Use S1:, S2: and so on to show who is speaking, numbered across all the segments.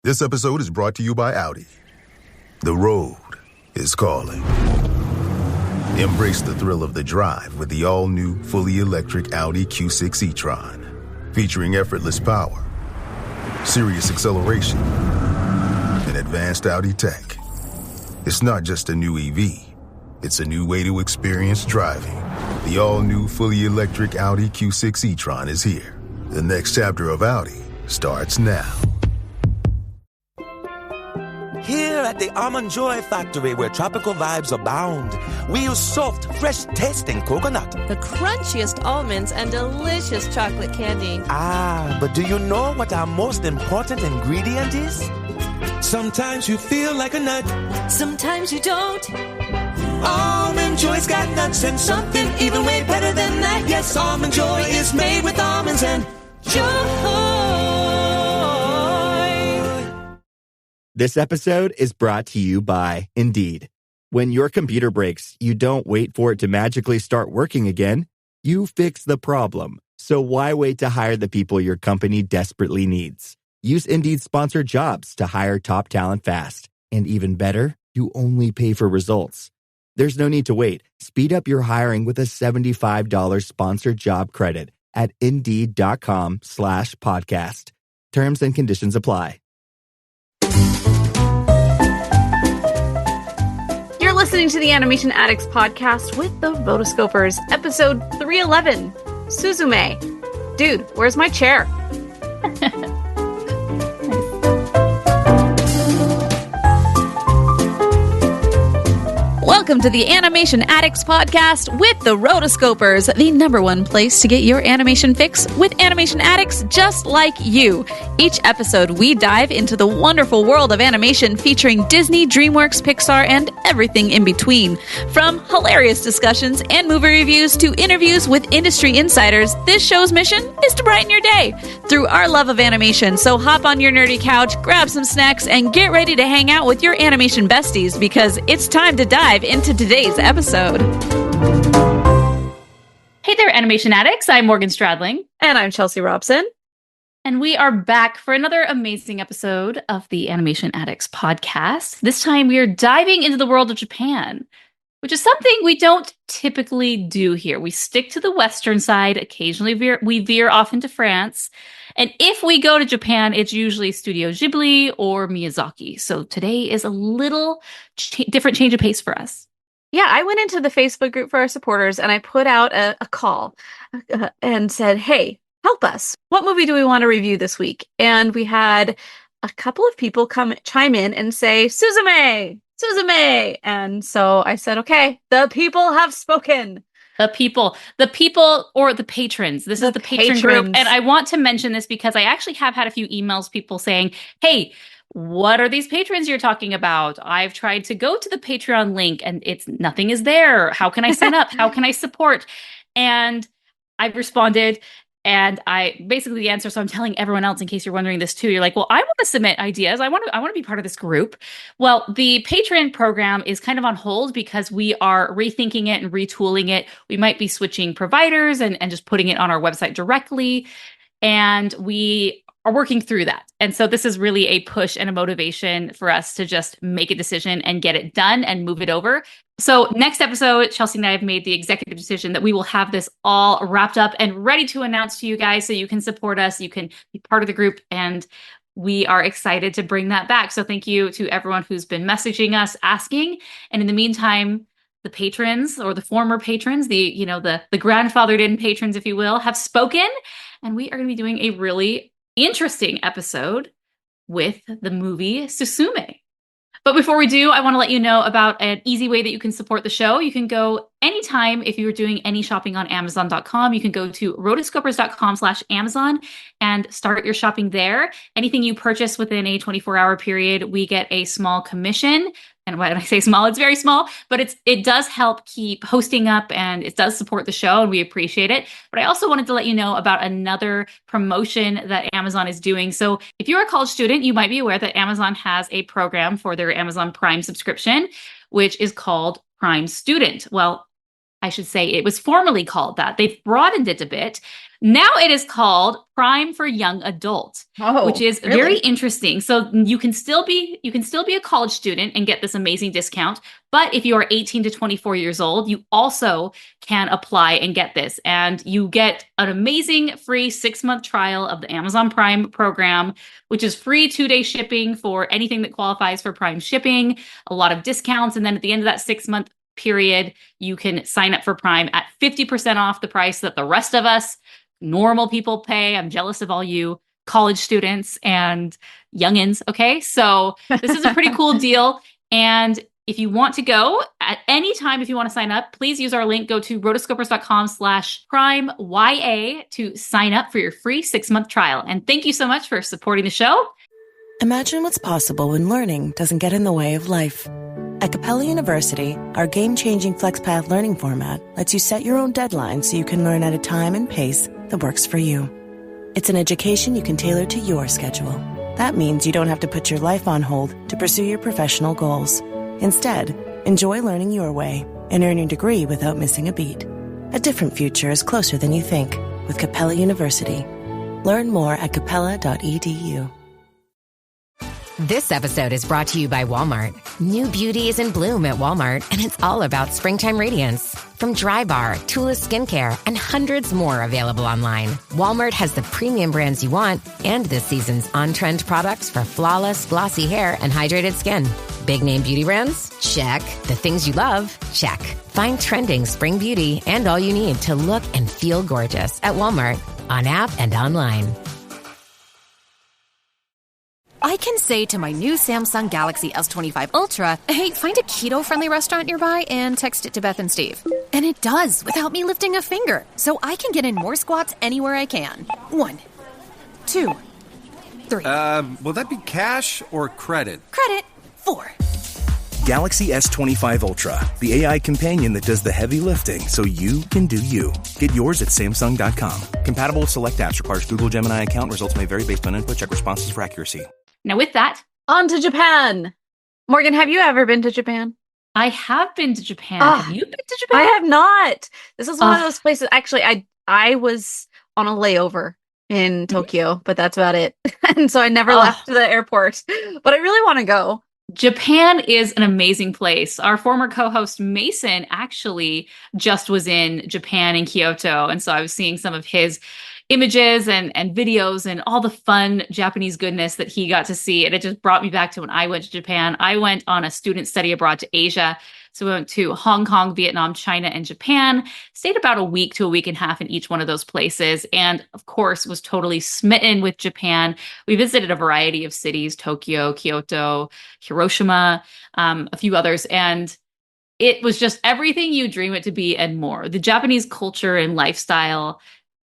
S1: This episode is brought to you by Audi. The road is calling. Embrace the thrill of the drive with the all-new, fully electric Audi Q6 e-tron. Featuring effortless power, serious acceleration, and advanced Audi tech. It's not just a new EV. It's a new way to experience driving. The all-new, fully electric Audi Q6 e-tron is here. The next chapter of Audi starts now.
S2: Here at the Almond Joy Factory, where tropical vibes abound, we use soft, fresh-tasting coconut.
S3: The crunchiest almonds and delicious chocolate candy.
S2: Ah, but do you know what our most important ingredient is? Sometimes you feel like a nut.
S3: Sometimes you don't.
S2: Almond Joy's got nuts and something even way better than that. Yes, Almond Joy is made with almonds and joy.
S4: This episode is brought to you by Indeed. When your computer breaks, you don't wait for it to magically start working again. You fix the problem. So why wait to hire the people your company desperately needs? Use Indeed's sponsored jobs to hire top talent fast. And even better, you only pay for results. There's no need to wait. Speed up your hiring with a $75 sponsored job credit at Indeed.com/podcast. Terms and conditions apply.
S5: You're listening to the Animation Addicts Podcast with the Rotoscopers, episode 311, Suzume. Dude, where's my chair? Welcome to the Animation Addicts Podcast with the Rotoscopers, the number one place to get your animation fix with animation addicts just like you. Each episode, we dive into the wonderful world of animation featuring Disney, DreamWorks, Pixar, and everything in between. From hilarious discussions and movie reviews to interviews with industry insiders, this show's mission is to brighten your day through our love of animation. So hop on your nerdy couch, grab some snacks, and get ready to hang out with your animation besties because it's time to dive into today's episode.
S6: Hey there, Animation Addicts. I'm Morgan Stradling.
S5: And I'm Chelsea Robson.
S6: And we are back for another amazing episode of the Animation Addicts Podcast. This time we are diving into the world of Japan, which is something we don't typically do here. We stick to the Western side. Occasionally we veer off into France. And if we go to Japan, it's usually Studio Ghibli or Miyazaki. So today is a little different change of pace for us.
S5: Yeah, I went into the Facebook group for our supporters and I put out a call and said, hey, help us. What movie do we want to review this week? And we had a couple of people chime in and say, Suzume! Suzume! And so I said, okay, the people have spoken.
S6: The people or the patrons. This is the patron group. And I want to mention this because I actually have had a few emails, people saying, hey, what are these patrons you're talking about? I've tried to go to the Patreon link and nothing is there. How can I sign up? How can I support? And I've responded and basically the answer. So I'm telling everyone else in case you're wondering this too. You're like, well, I want to submit ideas. I want to be part of this group. Well, the Patreon program is kind of on hold because we are rethinking it and retooling it. We might be switching providers and just putting it on our website directly. And we are working through that. And so this is really a push and a motivation for us to just make a decision and get it done and move it over. So next episode, Chelsea and I have made the executive decision that we will have this all wrapped up and ready to announce to you guys so you can support us, you can be part of the group, and we are excited to bring that back. So thank you to everyone who's been messaging us, asking. And in the meantime, the patrons or the former patrons, the grandfathered in patrons, if you will, have spoken. And we are going to be doing a really interesting episode with the movie Suzume. But before we do, I want to let you know about an easy way that you can support the show. You can go anytime if you're doing any shopping on Amazon.com. You can go to rotoscopers.com/Amazon and start your shopping there. Anything you purchase within a 24-hour period, we get a small commission. And when I say small, it's very small, but it does help keep hosting up and it does support the show and we appreciate it. But I also wanted to let you know about another promotion that Amazon is doing. So if you're a college student, you might be aware that Amazon has a program for their Amazon Prime subscription, which is called Prime Student. Well, I should say it was formerly called that. They've broadened it a bit. Now it is called Prime for Young Adult, which is
S5: really?
S6: very interesting. So you can still be a college student and get this amazing discount. But if you are 18 to 24 years old, you also can apply and get this. And you get an amazing free 6-month trial of the Amazon Prime program, which is free 2-day shipping for anything that qualifies for Prime shipping, a lot of discounts. And then at the end of that 6-month period, you can sign up for Prime at 50% off the price that the rest of us normal people pay. I'm jealous of all you college students and youngins. Okay. So this is a pretty cool deal. And if you want to go at any time, if you want to sign up, please use our link. Go to rotoscopers.com/PrimeYA to sign up for your free 6-month trial. And thank you so much for supporting the show.
S7: Imagine what's possible when learning doesn't get in the way of life. At Capella University, our game-changing FlexPath learning format lets you set your own deadlines so you can learn at a time and pace that works for you. It's an education you can tailor to your schedule. That means you don't have to put your life on hold to pursue your professional goals. Instead, enjoy learning your way and earn your degree without missing a beat. A different future is closer than you think with Capella University. Learn more at capella.edu.
S8: This episode is brought to you by Walmart. New beauty is in bloom at Walmart, and it's all about springtime radiance. From Drybar, Tula Skincare, and hundreds more available online, Walmart has the premium brands you want and this season's on-trend products for flawless, glossy hair and hydrated skin. Big name beauty brands? Check. The things you love? Check. Find trending spring beauty and all you need to look and feel gorgeous at Walmart, on app and online.
S9: I can say to my new Samsung Galaxy S25 Ultra, hey, find a keto-friendly restaurant nearby and text it to Beth and Steve. And it does, without me lifting a finger. So I can get in more squats anywhere I can. 1, 2, 3.
S10: Will that be cash or credit?
S9: Credit. 4.
S11: Galaxy S25 Ultra, the AI companion that does the heavy lifting so you can do you. Get yours at Samsung.com. Compatible with select apps. Requires Google Gemini account. Results may vary based on input. Check responses for accuracy.
S6: Now with that,
S5: on to Japan. Morgan, have you ever been to Japan?
S6: I have been to Japan. Have you been to Japan?
S5: I have not. This is one of those places. Actually, I was on a layover in Tokyo, but that's about it. And so I never left the airport. But I really want to go.
S6: Japan is an amazing place. Our former co-host Mason actually just was in Japan in Kyoto. And so I was seeing some of his images and videos and all the fun Japanese goodness that he got to see. And it just brought me back to when I went to Japan. I went on a student study abroad to Asia. So we went to Hong Kong, Vietnam, China, and Japan, stayed about a week to a week and a half in each one of those places. And of course, was totally smitten with Japan. We visited a variety of cities, Tokyo, Kyoto, Hiroshima, a few others. And it was just everything you dream it to be and more. The Japanese culture and lifestyle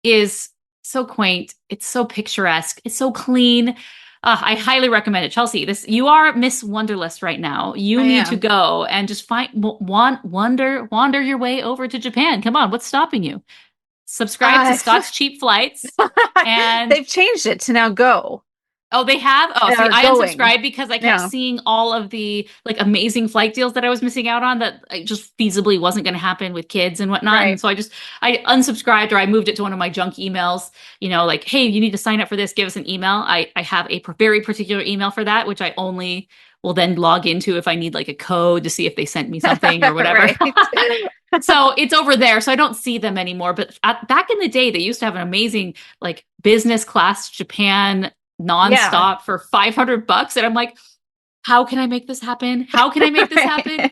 S6: is so quaint. It's so picturesque. It's so clean. I highly recommend it. Chelsea, you are Miss Wonderlist right now. You need to go and just wander your way over to Japan. Come on, what's stopping you? Subscribe to Scott's Cheap Flights. And
S5: they've changed it to now Go.
S6: Oh, they have? Oh, see, I unsubscribed because I kept seeing all of the amazing flight deals that I was missing out on that just feasibly wasn't going to happen with kids and whatnot. Right. And so I unsubscribed, or I moved it to one of my junk emails, hey, you need to sign up for this, give us an email. I have a very particular email for that, which I only will then log into if I need a code to see if they sent me something or whatever. So it's over there. So I don't see them anymore. But back in the day, they used to have an amazing business class Japan nonstop for $500. And I'm like, how can I make this happen? How can I make this happen?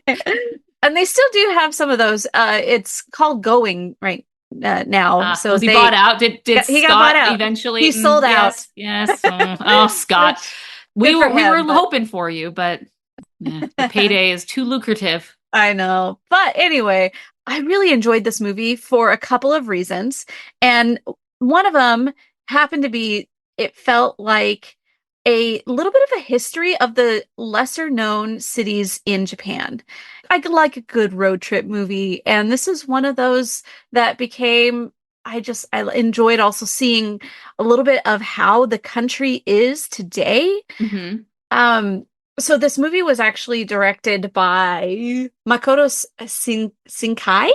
S5: And they still do have some of those. It's called Going right now. So
S6: was he bought out? Did
S5: he
S6: Scott
S5: got bought out
S6: eventually?
S5: He sold out.
S6: Yes. Oh, Scott. We were hoping for you, but the payday is too lucrative.
S5: I know. But anyway, I really enjoyed this movie for a couple of reasons. And one of them happened to be, it felt like a little bit of a history of the lesser known cities in Japan. I like a good road trip movie. And this is one of those that became, I enjoyed also seeing a little bit of how the country is today. Mm-hmm. So this movie was actually directed by Makoto Shinkai.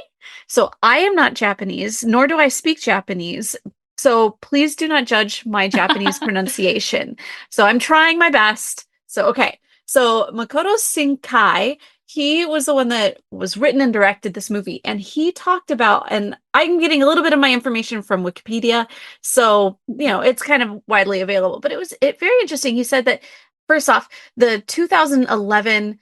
S5: So I am not Japanese, nor do I speak Japanese. So please do not judge my Japanese pronunciation. So I'm trying my best. So, okay. So Makoto Shinkai, he was the one that was written and directed this movie. And he talked about, and I'm getting a little bit of my information from Wikipedia. So, it's kind of widely available, but it very interesting. He said that first off, the 2011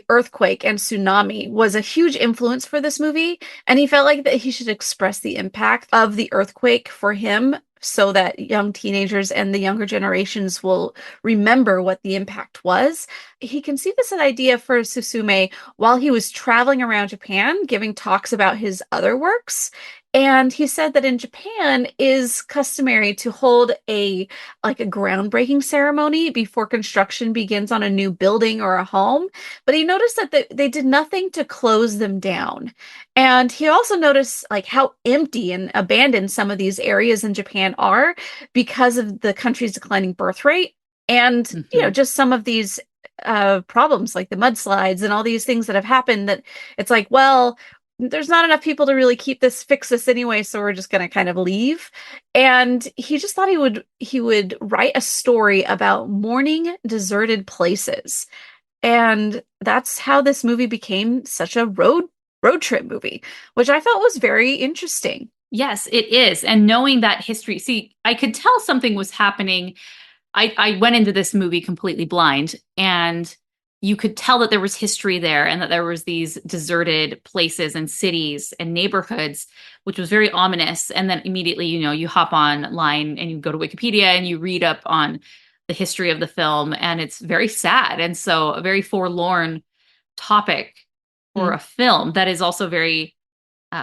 S5: earthquake and tsunami was a huge influence for this movie, and he felt like that he should express the impact of the earthquake for him so that young teenagers and the younger generations will remember what the impact was. He conceived this idea for Suzume while he was traveling around Japan, giving talks about his other works. And he said that in Japan is customary to hold a groundbreaking ceremony before construction begins on a new building or a home. But he noticed that they did nothing to close them down. And he also noticed how empty and abandoned some of these areas in Japan are because of the country's declining birth rate. And, just some of these problems like the mudslides and all these things that have happened, that it's like, well, there's not enough people to really fix this anyway, so we're just going to kind of leave. And he just thought he would write a story about mourning deserted places. And that's how this movie became such a road trip movie, which I felt was very interesting.
S6: Yes, it is. And knowing that history, see, I could tell something was happening. I went into this movie completely blind, and you could tell that there was history there and that there was these deserted places and cities and neighborhoods, which was very ominous. And then immediately, you hop online and you go to Wikipedia and you read up on the history of the film, and it's very sad. And so a very forlorn topic for a film that is also very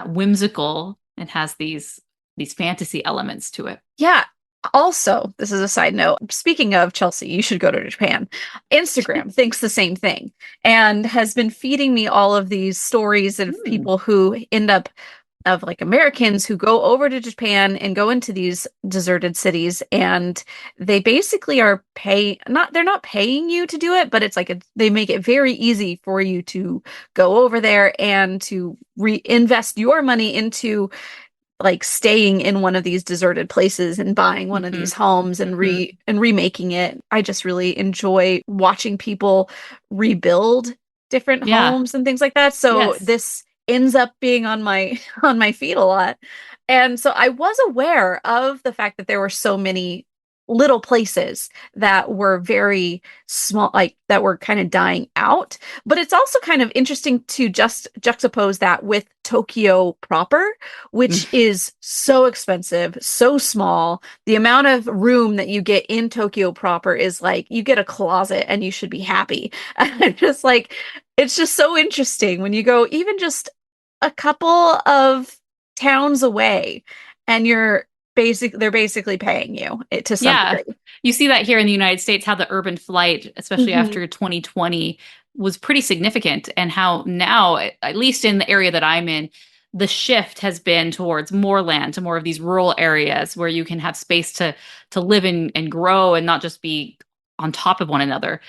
S6: whimsical and has these fantasy elements to it.
S5: Yeah. Also, this is a side note. Speaking of Chelsea, you should go to Japan. Instagram thinks the same thing and has been feeding me all of these stories of people who end up of Americans who go over to Japan and go into these deserted cities, and they basically are they're not paying you to do it, but it's they make it very easy for you to go over there and to reinvest your money into staying in one of these deserted places and buying one of these homes and remaking it. I just really enjoy watching people rebuild different homes and things like that. So this ends up being on my feed a lot. And so I was aware of the fact that there were so many little places that were very small, that were kind of dying out. But it's also kind of interesting to just juxtapose that with Tokyo proper, which is so expensive, so small. The amount of room that you get in Tokyo proper is you get a closet and you should be happy. Just it's just so interesting when you go even just a couple of towns away and they're basically paying you to some degree.
S6: You see that here in the United States, how the urban flight, especially after 2020, was pretty significant, and how now, at least in the area that I'm in, the shift has been towards more land, to more of these rural areas where you can have space to live and grow and not just be on top of one another.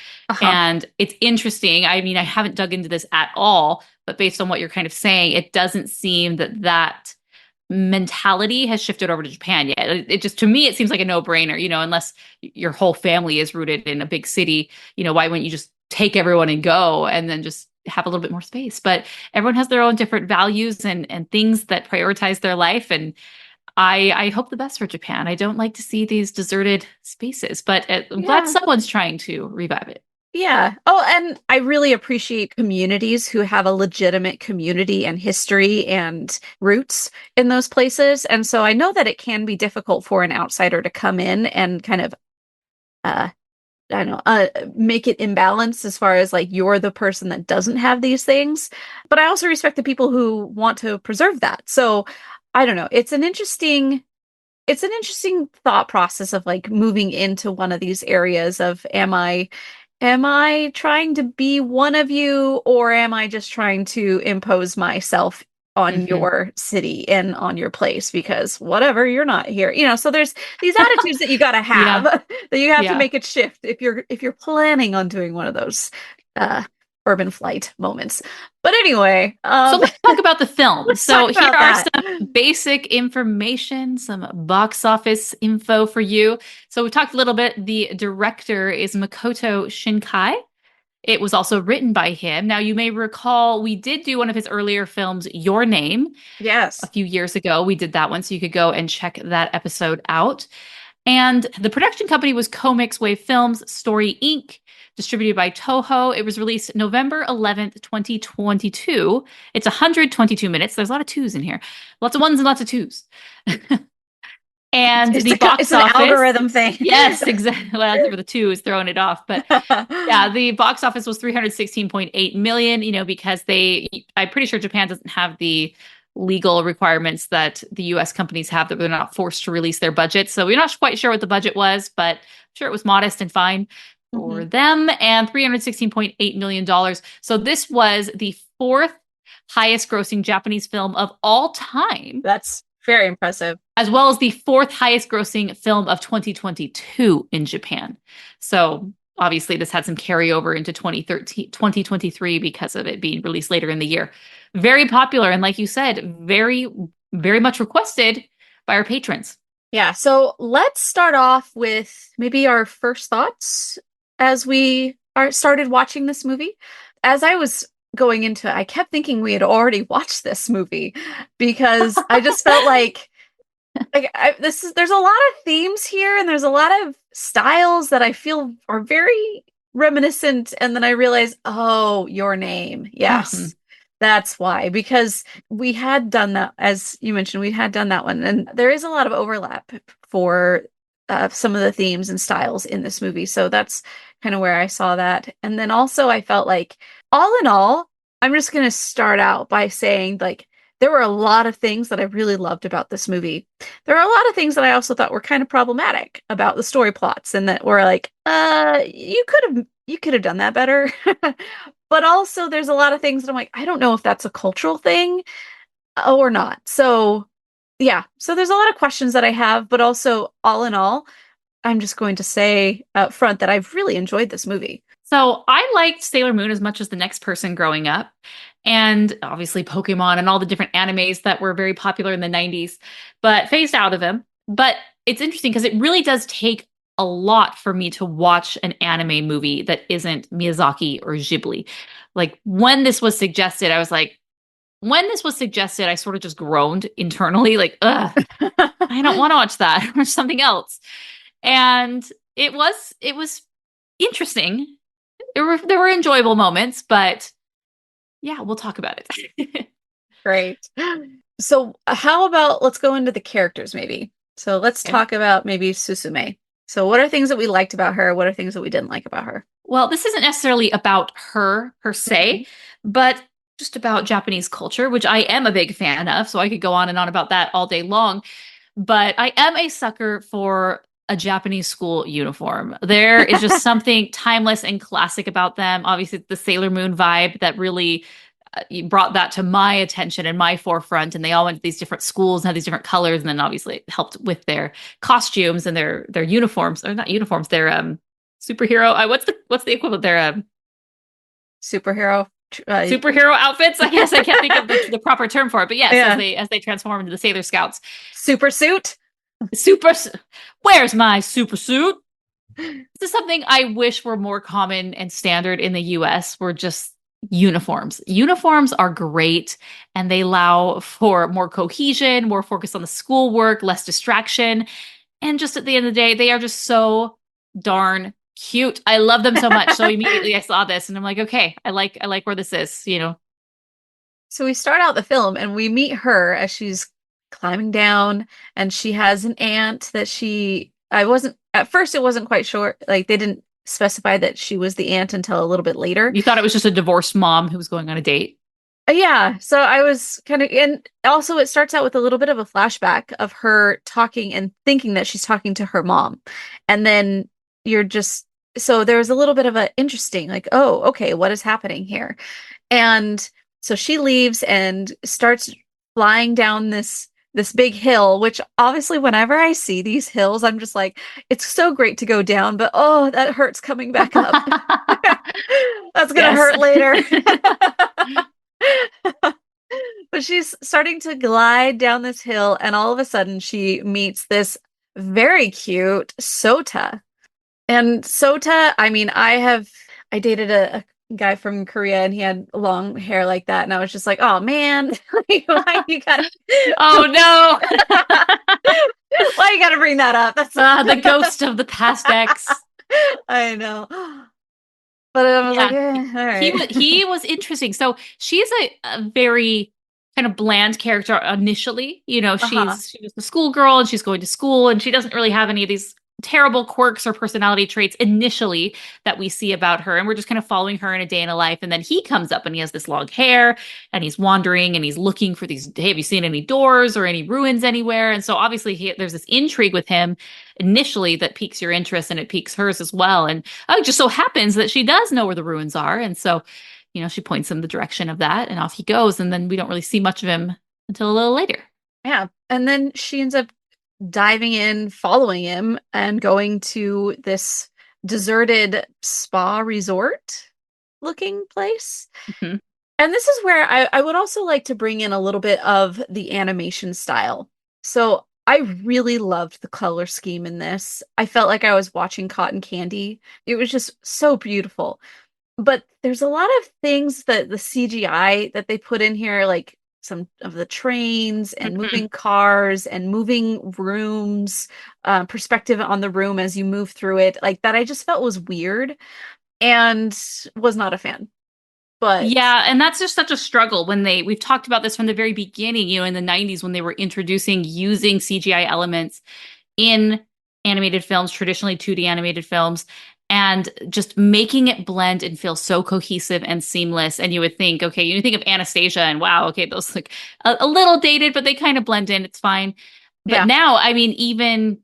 S6: And it's interesting. I mean, I haven't dug into this at all, but based on what you're kind of saying, it doesn't seem that mentality has shifted over to Japan yet. It just, to me, it seems like a no-brainer, unless your whole family is rooted in a big city, why wouldn't you just take everyone and go and then just have a little bit more space? But everyone has their own different values and things that prioritize their life. And I hope the best for Japan. I don't like to see these deserted spaces, but I'm glad someone's trying to revive it.
S5: Yeah. Oh, and I really appreciate communities who have a legitimate community and history and roots in those places. And so I know that it can be difficult for an outsider to come in and kind of, make it imbalanced as far as you're the person that doesn't have these things. But I also respect the people who want to preserve that. So I don't know. It's an interesting thought process of moving into one of these areas of, am I trying to be one of you, or am I just trying to impose myself on your city and on your place because whatever, you're not here, so there's these attitudes that you got to have that you have to make it shift if you're planning on doing one of those urban flight moments. But anyway,
S6: so let's talk about the film. So here are
S5: that.
S6: some basic information, some box office info for you. So we talked a little bit. The director is Makoto Shinkai. It was also written by him. Now, you may recall we did do one of his earlier films, Your Name.
S5: Yes.
S6: A few years ago, we did that one. So you could go and check that episode out. And the production company was Comics Wave Films, Story Inc., distributed by Toho. It was released November 11th, 2022. It's 122 minutes. There's a lot of twos in here. Lots of ones and lots of twos. And the box office.
S5: It's an algorithm thing.
S6: Yes, exactly. Well, that's where the two is throwing it off. But yeah, the box office was 316.8 million, because I'm pretty sure Japan doesn't have the legal requirements that the US companies have, that they're not forced to release their budget. So we're not quite sure what the budget was, but I'm sure it was modest and fine for them. And $316.8 million. So this was the fourth highest grossing Japanese film of all time.
S5: That's very impressive.
S6: As well as the fourth highest grossing film of 2022 in Japan. So obviously this had some carryover into 2023 because of it being released later in the year. Very popular. And like you said, very, very much requested by our patrons.
S5: Yeah. So let's start off with maybe our first thoughts as we started watching this movie. As I was going into it, I kept thinking we had already watched this movie because I just felt like there's a lot of themes here and there's a lot of styles that I feel are very reminiscent. And then I realized, oh, Your Name. Yes. That's why, because we had done that, as you mentioned, we had done that one. And there is a lot of overlap for some of the themes and styles in this movie. So that's kind of where I saw that. And then also I felt like, all in all, I'm just going to start out by saying, like, there were a lot of things that I really loved about this movie. There are a lot of things that I also thought were kind of problematic about the story plots, and that were like, you could have done that better. But also there's a lot of things that I'm like, I don't know if that's a cultural thing or not. So yeah, so there's a lot of questions that I have, but also all in all, I'm just going to say up front that I've really enjoyed this movie.
S6: So I liked Sailor Moon as much as the next person growing up. And obviously Pokemon and all the different animes that were very popular in the 90s, but phased out of them. But it's interesting because it really does take a lot for me to watch an anime movie that isn't Miyazaki or Ghibli. Like when this was suggested, I sort of just groaned internally, like, ugh, I don't want to watch that or something else. And it was interesting. There were enjoyable moments, but yeah, we'll talk about it.
S5: Great. So how about, let's go into the characters maybe. So let's talk about maybe Suzume. So what are things that we liked about her? What are things that we didn't like about her?
S6: Well, this isn't necessarily about her per se, but just about Japanese culture, which I am a big fan of. So I could go on and on about that all day long. But I am a sucker for a Japanese school uniform. There is just something timeless and classic about them. Obviously, the Sailor Moon vibe that really brought that to my attention and my forefront. And they all went to these different schools and had these different colors. And then obviously it helped with their costumes and their uniforms, or not uniforms, their superhero. What's the equivalent? Their
S5: superhero
S6: outfits. I guess I can't think of the proper term for it. But yes, as they transform into the Sailor Scouts.
S5: Super suit.
S6: Where's my super suit? This is something I wish were more common and standard in the US, were just uniforms. Uniforms are great, and they allow for more cohesion, more focus on the schoolwork, less distraction. And just at the end of the day, they are just so darn cute. I love them so much. So immediately I saw this and I'm like, okay, I like where this is,
S5: So we start out the film and we meet her as she's climbing down, and she has an aunt that at first it wasn't quite sure, like they didn't specify that she was the aunt until a little bit later.
S6: You thought it was just a divorced mom who was going on a date.
S5: Yeah, so I was kind of, and also it starts out with a little bit of a flashback of her talking and thinking that she's talking to her mom, and then so there's a little bit of a interesting, like, oh, okay, what is happening here? And so she leaves and starts flying down this big hill, which obviously whenever I see these hills, I'm just like, it's so great to go down, but oh, that hurts coming back up. That's gonna hurt later. But she's starting to glide down this hill, and all of a sudden she meets this very cute Sota. And Sota, I mean, I dated a guy from Korea, and he had long hair like that, and I was just like, oh man, why you gotta
S6: Oh no.
S5: why you gotta bring that up? That's
S6: the ghost of the past ex.
S5: I know. But I was like, all right.
S6: He was interesting. So she's a very kind of bland character initially. You know, she was a schoolgirl and she's going to school and she doesn't really have any of these terrible quirks or personality traits initially that we see about her. And we're just kind of following her in a day in a life. And then he comes up and he has this long hair and he's wandering and he's looking for these, hey, have you seen any doors or any ruins anywhere? And so obviously there's this intrigue with him initially that piques your interest and it piques hers as well. And it just so happens that she does know where the ruins are. And so, you know, she points him the direction of that and off he goes. And then we don't really see much of him until a little later.
S5: Yeah. And then she ends up diving in, following him, and going to this deserted spa resort looking place.
S6: Mm-hmm.
S5: And this is where I would also like to bring in a little bit of the animation style. So I really loved the color scheme in this. I felt like I was watching cotton candy. It was just so beautiful. But there's a lot of things that the CGI that they put in here, like some of the trains and moving cars and moving rooms, perspective on the room as you move through it, like that I just felt was weird and was not a fan. But
S6: yeah, and that's just such a struggle when we've talked about this from the very beginning, you know, in the 90s when they were introducing using CGI elements in animated films, traditionally 2D animated films, and just making it blend and feel so cohesive and seamless. And you would think, okay, you think of Anastasia and wow, okay, those like a little dated, but they kind of blend in. It's fine. But now, I mean, even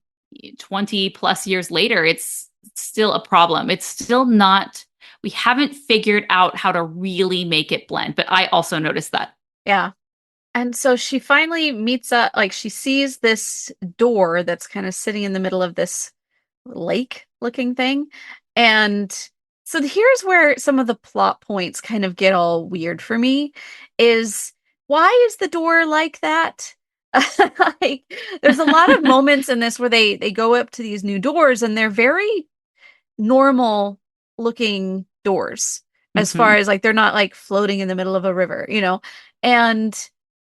S6: 20 plus years later, it's still a problem. It's still not, we haven't figured out how to really make it blend. But I also noticed that.
S5: Yeah. And so she finally meets up, like she sees this door that's kind of sitting in the middle of this lake looking thing. And so here's where some of the plot points kind of get all weird for me is why is the door like that? Like, there's a lot of moments in this where they go up to these new doors and they're very normal looking doors as far as like they're not like floating in the middle of a river, you know? And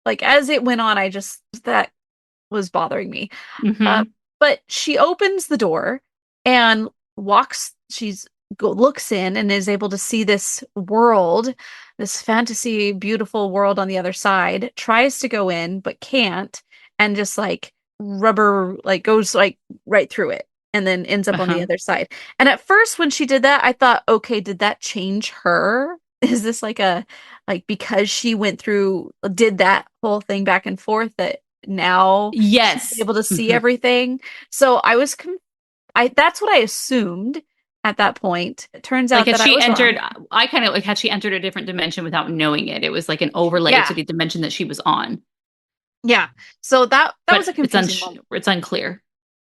S5: like as it went on, that was bothering me. But she opens the door and looks in and is able to see this world, this fantasy, beautiful world on the other side, tries to go in, but can't, and just like goes like right through it and then ends up on the other side. And at first when she did that, I thought, okay, did that change her? Is this like because she did that whole thing back and forth that now she's able to see everything? So I was that's what I assumed at that point. It turns out that
S6: I kind of like had she entered a different dimension without knowing it. It was like an overlay to the dimension that she was on.
S5: Yeah. So that was a confusing moment.
S6: It's unclear.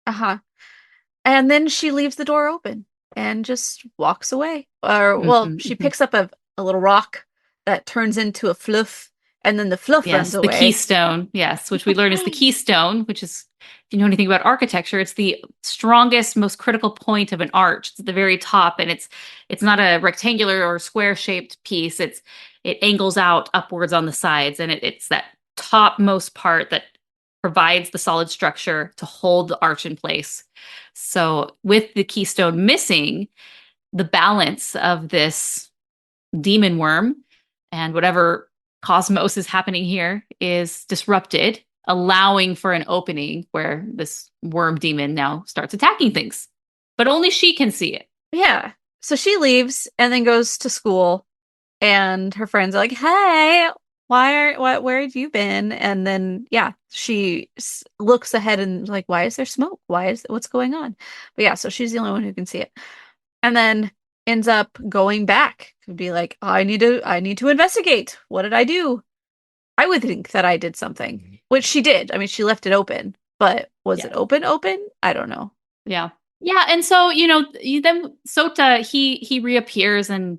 S5: And then she leaves the door open and just walks away. She picks up a little rock that turns into a fluff, and then the fluff runs away.
S6: The keystone, which we learn is the keystone, which is, if you know anything about architecture, it's the strongest, most critical point of an arch. It's at the very top, and it's not a rectangular or square-shaped piece. It angles out upwards on the sides, and it's that topmost part that provides the solid structure to hold the arch in place. So with the keystone missing, the balance of this demon worm and whatever cosmos is happening here is disrupted, allowing for an opening where this worm demon now starts attacking things. But only she can see it.
S5: Yeah. So she leaves and then goes to school, and her friends are like, hey, where have you been? And then, she looks ahead and like, why is there smoke? What's going on? But yeah, so she's the only one who can see it. And then ends up going back to be like, I need to investigate. What did I do? I would think that I did something, which she did. I mean, she left it open, but was it open? I don't know.
S6: Yeah. Yeah. And so, then Sota, he reappears and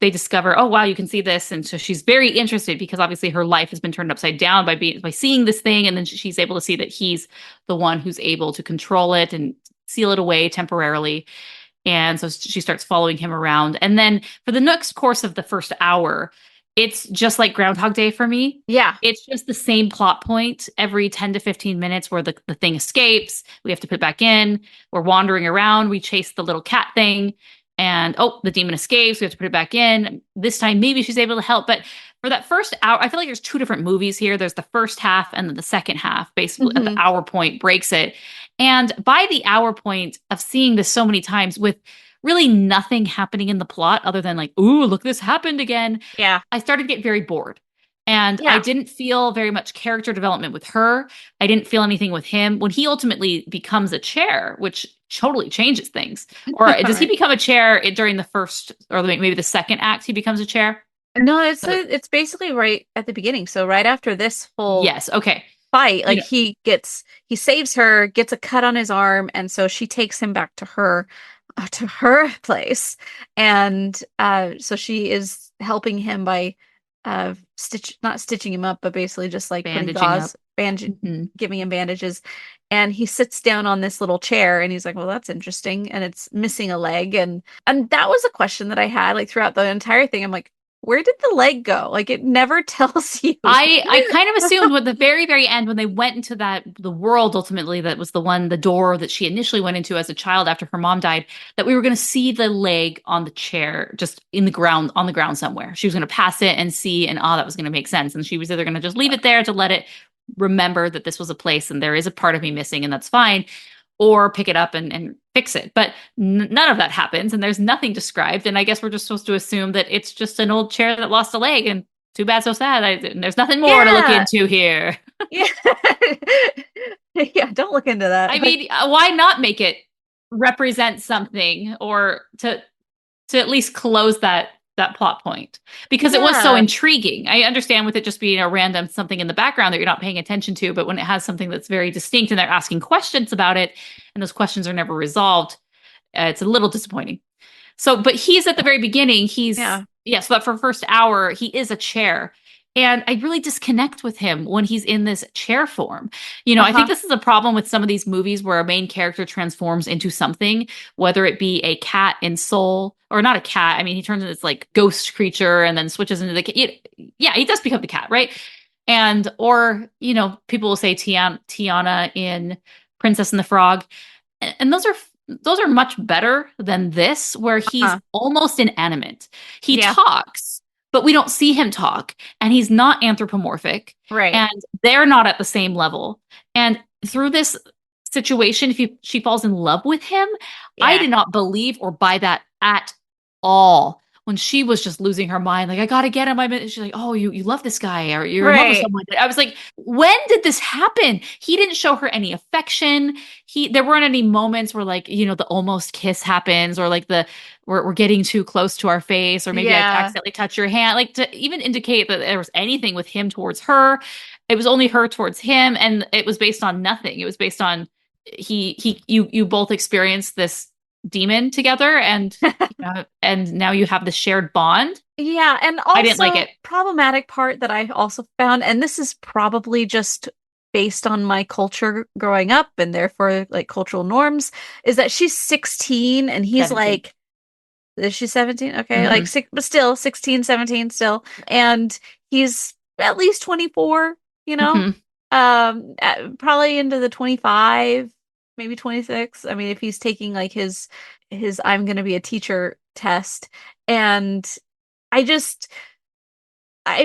S6: they discover, oh wow, you can see this, and so she's very interested because obviously her life has been turned upside down by seeing this thing, and then she's able to see that he's the one who's able to control it and seal it away temporarily. And so she starts following him around, and then for the next course of the first hour, it's just like Groundhog Day for me.
S5: Yeah.
S6: It's just the same plot point every 10 to 15 minutes where the thing escapes. We have to put it back in. We're wandering around. We chase the little cat thing. And, the demon escapes. We have to put it back in. This time, maybe she's able to help. But for that first hour, I feel like there's two different movies here. There's the first half and then the second half, basically at the hour point breaks it. And by the hour point of seeing this so many times with really nothing happening in the plot other than like, ooh, look, this happened again.
S5: Yeah.
S6: I started to get very bored. And I didn't feel very much character development with her. I didn't feel anything with him. When he ultimately becomes a chair, which totally changes things. Or does he become a chair during the first or maybe the second act he becomes a chair?
S5: No, it's basically right at the beginning. So right after this whole fight, like he saves her, gets a cut on his arm, and so she takes him back to her place. And so she is helping him by not stitching him up, but basically just like putting gauze, giving him bandages. And he sits down on this little chair and he's like, well, that's interesting. And it's missing a leg. And that was a question that I had like throughout the entire thing. I'm like, where did the leg go? Like it never tells you.
S6: I kind of assumed at the very, very end when they went into the world ultimately, that was the door that she initially went into as a child after her mom died, that we were going to see the leg on the chair, just on the ground somewhere. She was going to pass it and see, and that was going to make sense. And she was either going to just leave it there to let it remember that this was a place and there is a part of me missing and that's fine, or pick it up and fix it. But none of that happens, and there's nothing described. And I guess we're just supposed to assume that it's just an old chair that lost a leg, and too bad, so sad. There's nothing more to look into here.
S5: Yeah. Yeah, don't look into that.
S6: I mean, why not make it represent something, or to at least close that plot point? Because it was so intriguing. I understand with it just being a random something in the background that you're not paying attention to, but when it has something that's very distinct and they're asking questions about it and those questions are never resolved, it's a little disappointing. So, but he's at the very beginning, so that for first hour, he is a chair. And I really disconnect with him when he's in this chair form. I think this is a problem with some of these movies where a main character transforms into something, whether it be a cat in Soul, or not a cat. I mean, he turns into this like ghost creature and then switches into the cat. Yeah, he does become the cat, right? Or people will say Tiana in Princess and the Frog. And those are much better than this, where he's almost inanimate. He talks, but we don't see him talk, and he's not anthropomorphic.
S5: Right.
S6: And they're not at the same level. And through this situation, she falls in love with him, I did not believe or buy that at all. When she was just losing her mind, like, I gotta get him. She's like, oh, you love this guy, or you're in love with someone. I was like, when did this happen? He didn't show her any affection. There weren't any moments where like, the almost kiss happens, or like we're getting too close to our face, or maybe I accidentally touch your hand. Like to even indicate that there was anything with him towards her. It was only her towards him, and it was based on nothing. It was based on you both experienced this demon together, and and now you have the shared bond.
S5: Yeah, and also
S6: I didn't like it.
S5: Problematic part that I also found, and this is probably just based on my culture growing up and therefore like cultural norms, is that she's 16 and he's 17. Like, is she 17? Okay, like but still 16, 17 still, and he's at least 24. Probably into the 25. Maybe 26. I mean, if he's taking like his I'm going to be a teacher test. And I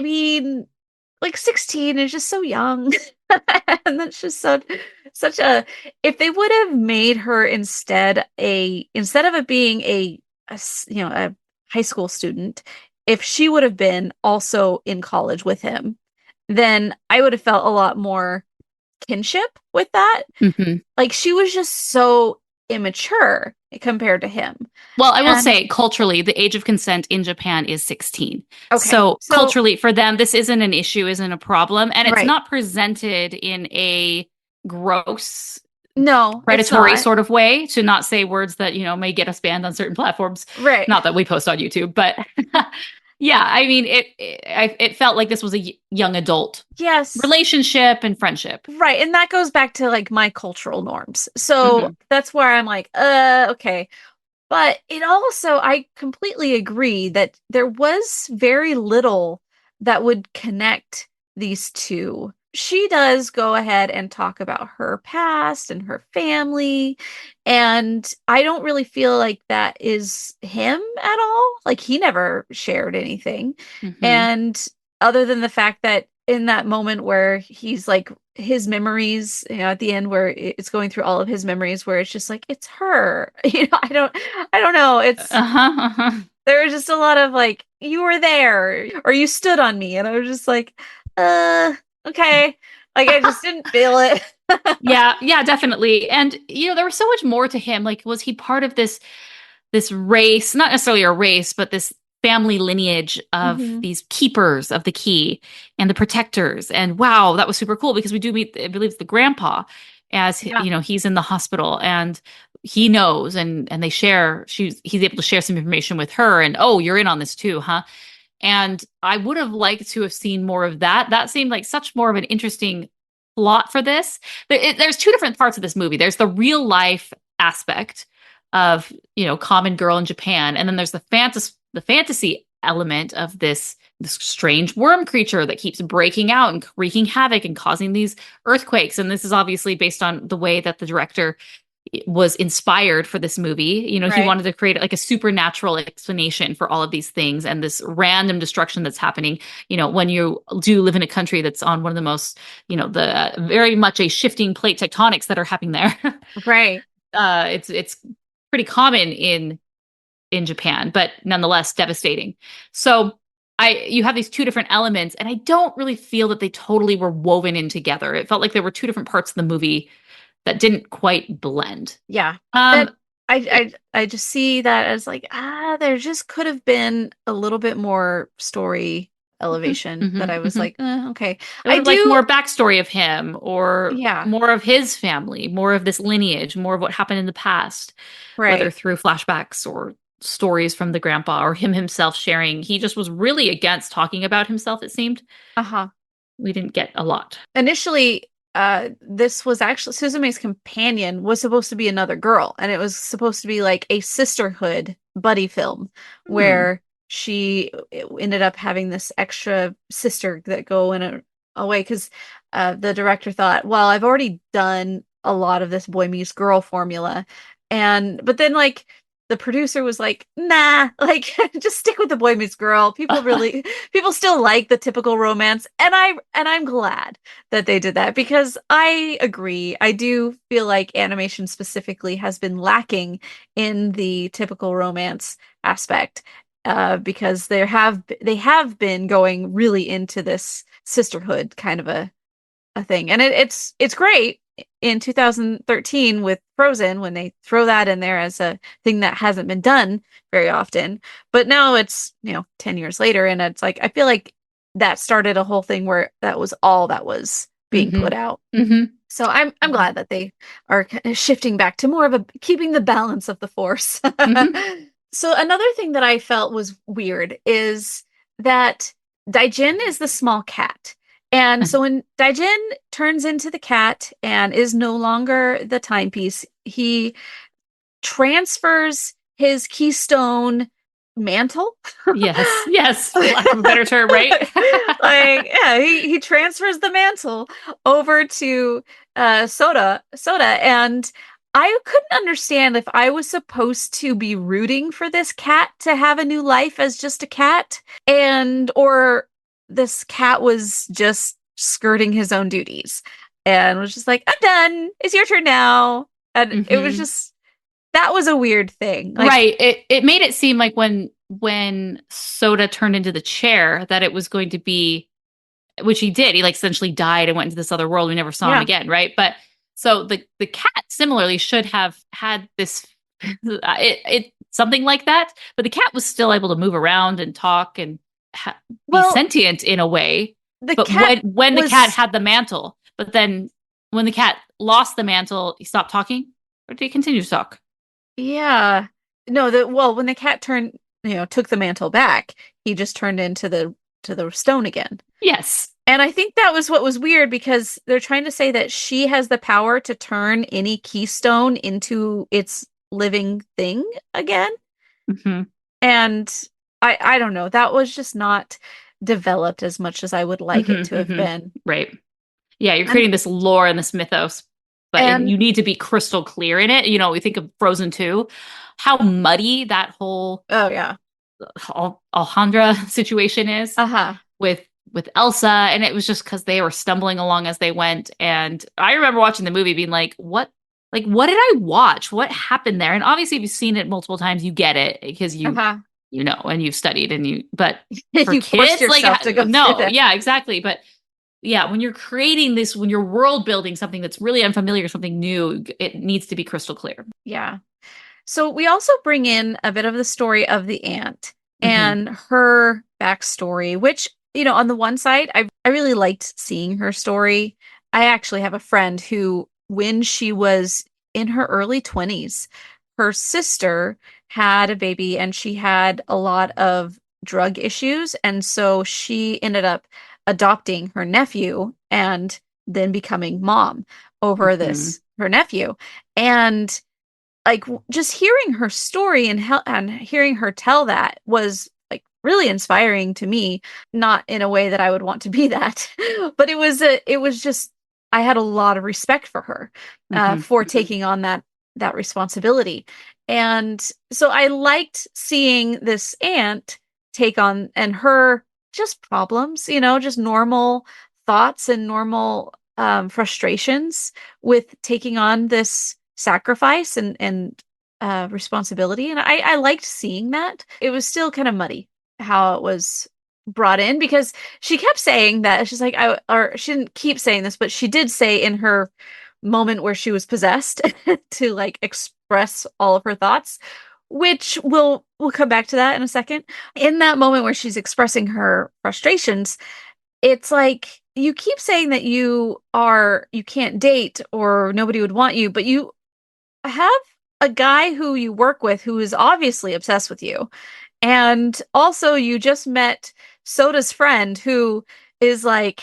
S5: mean, like 16 is just so young. And that's just such a, if they would have made her instead of it being a high school student, if she would have been also in college with him, then I would have felt a lot more kinship with that. Like she was just so immature compared to him.
S6: Well, I will say culturally, the age of consent in Japan is 16. Okay. So culturally for them, this isn't an issue, isn't a problem. And it's not presented in a gross
S5: No,
S6: predatory sort of way, to not say words that, may get us banned on certain platforms.
S5: Right.
S6: Not that we post on YouTube, but yeah, I mean, it felt like this was a young adult relationship and friendship.
S5: Right. And that goes back to like my cultural norms. So that's where I'm like, okay. But it also, I completely agree that there was very little that would connect these two. She does go ahead and talk about her past and her family. And I don't really feel like that is him at all. Like he never shared anything. And other than the fact that in that moment where he's like his memories, at the end where it's going through all of his memories, where it's just like, it's her, I don't know. It's, there was just a lot of like, you were there or you stood on me. And I was just like, okay. Like I just didn't feel it.
S6: Yeah, definitely. And, there was so much more to him. Like, was he part of this race, not necessarily a race, but this family lineage of these keepers of the key and the protectors? And wow, that was super cool because we do meet, I believe it's the grandpa as, he's in the hospital and he knows and they share, he's able to share some information with her and, oh, you're in on this too, huh? And I would have liked to have seen more of that. That seemed like such more of an interesting plot for this. There's two different parts of this movie. There's the real life aspect of, common girl in Japan. And then there's the fantasy element of this strange worm creature that keeps breaking out and wreaking havoc and causing these earthquakes. And this is obviously based on the way that the director was inspired for this movie. He wanted to create like a supernatural explanation for all of these things and this random destruction that's happening, when you do live in a country that's on one of the most, the very much a shifting plate tectonics that are happening there.
S5: Right.
S6: It's pretty common in Japan, but nonetheless devastating. So you have these two different elements, and I don't really feel that they totally were woven in together. It felt like there were two different parts of the movie that didn't quite blend.
S5: Yeah. I just see that as like, there just could have been a little bit more story elevation that I was like, okay.
S6: I do like more backstory of him or more of his family, more of this lineage, more of what happened in the past, whether through flashbacks or stories from the grandpa or him himself sharing. He just was really against talking about himself, it seemed. We didn't get a lot.
S5: Initially, this was actually Suzume's companion was supposed to be another girl, and it was supposed to be like a sisterhood buddy film where she ended up having this extra sister that go in away because the director thought, well, I've already done a lot of this boy meets girl formula, but then like the producer was like, nah, like just stick with the boy meets girl. People still like the typical romance. And I'm glad that they did that because I agree. I do feel like animation specifically has been lacking in the typical romance aspect because they have been going really into this sisterhood kind of a thing. And it's great. In 2013 with Frozen, when they throw that in there as a thing that hasn't been done very often, but now it's 10 years later, and it's like I feel like that started a whole thing where that was all that was being put out. So I'm glad that they are kind of shifting back to more of a keeping the balance of the force. So another thing that I felt was weird is that Daijin is the small cat. And so when Daijin turns into the cat and is no longer the timepiece, he transfers his keystone mantle.
S6: Yes, for lack of a better term, right?
S5: He transfers the mantle over to Soda, and I couldn't understand if I was supposed to be rooting for this cat to have a new life as just a cat, or this cat was just skirting his own duties and was just like, I'm done. It's your turn now. And it was just, that was a weird thing. Like,
S6: right. It made it seem like when Soda turned into the chair that it was going to be, which he did. He like essentially died and went into this other world. We never saw him again. Right. But so the cat similarly should have had this, something like that. But the cat was still able to move around and talk and be sentient in a way, when the cat had the mantle, but then when the cat lost the mantle, he stopped talking? Or did he continue to talk?
S5: Yeah. No, when the cat took the mantle back, he just turned into the stone again.
S6: Yes.
S5: And I think that was what was weird, because they're trying to say that she has the power to turn any keystone into its living thing again.
S6: Mm-hmm.
S5: And I don't know. That was just not developed as much as I would like it to have been.
S6: Right. Yeah, you're creating this lore and this mythos, but you need to be crystal clear in it. We think of Frozen 2, how muddy that whole Alejandra situation is with Elsa, and it was just because they were stumbling along as they went. And I remember watching the movie being like, what did I watch? What happened there? And obviously, if you've seen it multiple times, you get it because and you've studied but for
S5: you
S6: kids,
S5: to go
S6: yeah, exactly. But yeah, when you're creating this, when you're world building something that's really unfamiliar, something new, it needs to be crystal clear.
S5: Yeah. So we also bring in a bit of the story of the aunt and her backstory, which, on the one side, I really liked seeing her story. I actually have a friend who, when she was in her early 20s, her sister had a baby and she had a lot of drug issues. And so she ended up adopting her nephew and then becoming mom over her nephew. And just hearing her story and hearing her tell that was really inspiring to me, not in a way that I would want to be that, but it was just, I had a lot of respect for her for taking on that responsibility. And so I liked seeing this aunt take on, and her just problems, just normal thoughts and normal frustrations with taking on this sacrifice and responsibility. And I liked seeing that. It was still kind of muddy how it was brought in, because she kept saying that she's like, she didn't keep saying this, but she did say in her moment where she was possessed to express all of her thoughts, which we'll come back to that in a second. In that moment where she's expressing her frustrations, it's like, you keep saying that you can't date or nobody would want you, but you have a guy who you work with who is obviously obsessed with you. And also you just met Soda's friend who is a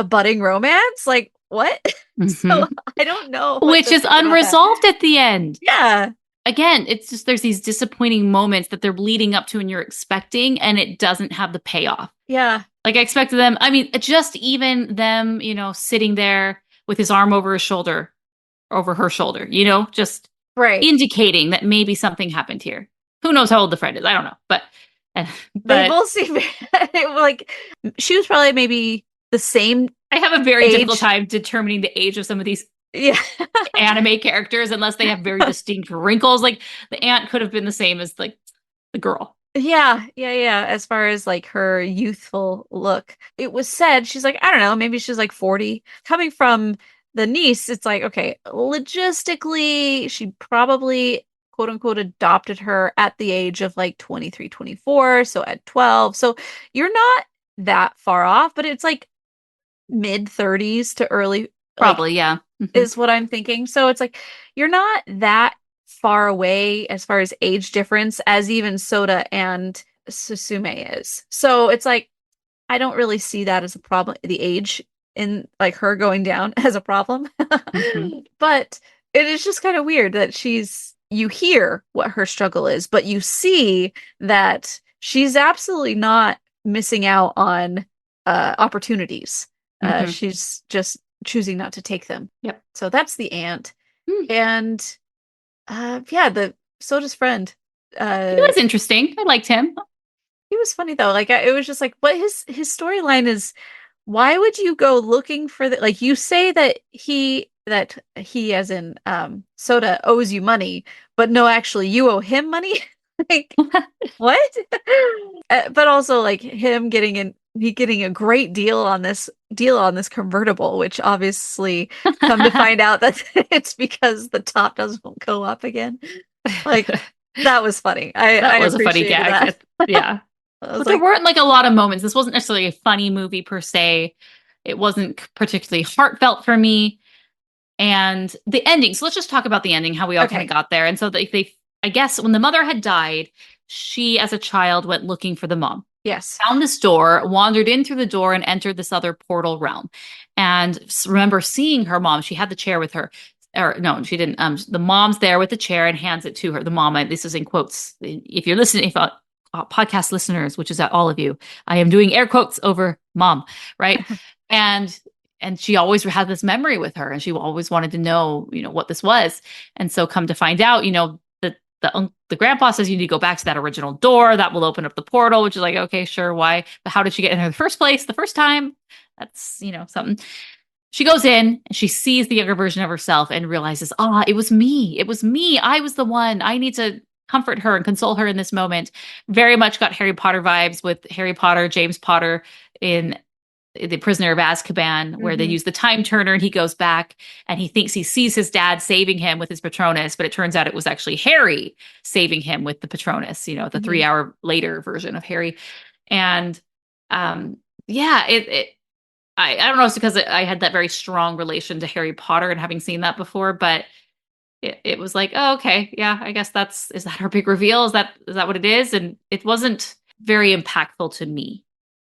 S5: budding romance. What? So I don't know.
S6: Which is unresolved at the end.
S5: Yeah.
S6: Again, it's just, there's these disappointing moments that they're leading up to and you're expecting, and it doesn't have the payoff.
S5: Yeah.
S6: I expected them. I mean, just even them, sitting there with his arm over her shoulder, just indicating that maybe something happened here. Who knows how old the friend is? I don't know. But
S5: they both seem she was probably maybe the same.
S6: I have a very difficult time determining the age of some of these anime characters unless they have very distinct wrinkles. The aunt could have been the same as the girl.
S5: Yeah. As far as her youthful look, it was said she's I don't know, maybe she's 40. Coming from the niece, it's okay, logistically, she probably quote unquote adopted her at the age of 23, 24. So at 12. So you're not that far off, but it's mid 30s to early.
S6: Probably, yeah.
S5: Is what I'm thinking. So it's you're not that far away as far as age difference as even Soda and Suzume is. So it's I don't really see that as a problem, the age in her going down as a problem. But it is just kind of weird that you hear what her struggle is, but you see that she's absolutely not missing out on opportunities. She's just choosing not to take them.
S6: Yep.
S5: So that's the aunt. And the Soda's friend.
S6: He was interesting. I liked him.
S5: He was funny though. It was just what his storyline is. Why would you go looking for you say that he as in Soda owes you money, but no, actually you owe him money. What? But also him getting a great deal on this convertible, which obviously come to find out that it's because the top doesn't go up again. That was funny.
S6: That was a funny gag. Yeah. But there weren't a lot of moments. This wasn't necessarily a funny movie per se. It wasn't particularly heartfelt for me. And the ending. So let's just talk about the ending, how we all kind of got there. And so they, I guess when the mother had died, she as a child went looking for the mom.
S5: Yes.
S6: Found this door, wandered in through the door and entered this other portal realm. And remember seeing her mom. She had the chair with her. Or no, she didn't. The mom's there with the chair and hands it to her. The mom, this is in quotes. If you're listening, podcast listeners, which is all of you, I am doing air quotes over mom, right? and she always had this memory with her, and she always wanted to know, what this was. And so come to find out, the grandpa says you need to go back to that original door that will open up the portal, which is like, okay, sure, why? But how did she get in there in the first place? The first time? That's, something. She goes in and she sees the younger version of herself and realizes, it was me. It was me. I was the one. I need to comfort her and console her in this moment. Very much got Harry Potter vibes with Harry Potter, James Potter in The Prisoner of Azkaban, where they use the time turner and he goes back and he thinks he sees his dad saving him with his Patronus, but it turns out it was actually Harry saving him with the Patronus, the 3-hour later version of Harry. And I don't know, it's because I had that very strong relation to Harry Potter and having seen that before, but it was like, oh, okay, yeah, I guess is that our big reveal? Is that what it is? And it wasn't very impactful to me.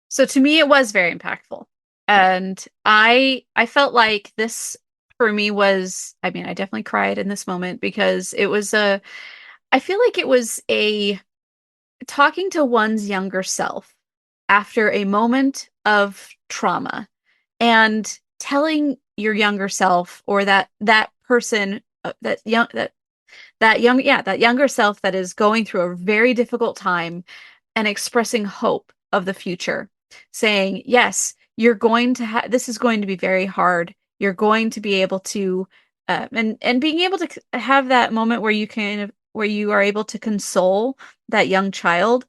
S5: So to me, it was very impactful. And I felt like this for me was, I definitely cried in this moment because it was I feel like it was talking to one's younger self after a moment of trauma and telling your younger self, or that person, that younger self that is going through a very difficult time, and expressing hope of the future. Saying, yes, you're going to this is going to be very hard. You're going to be able to, and being able to have that moment where you are able to console that young child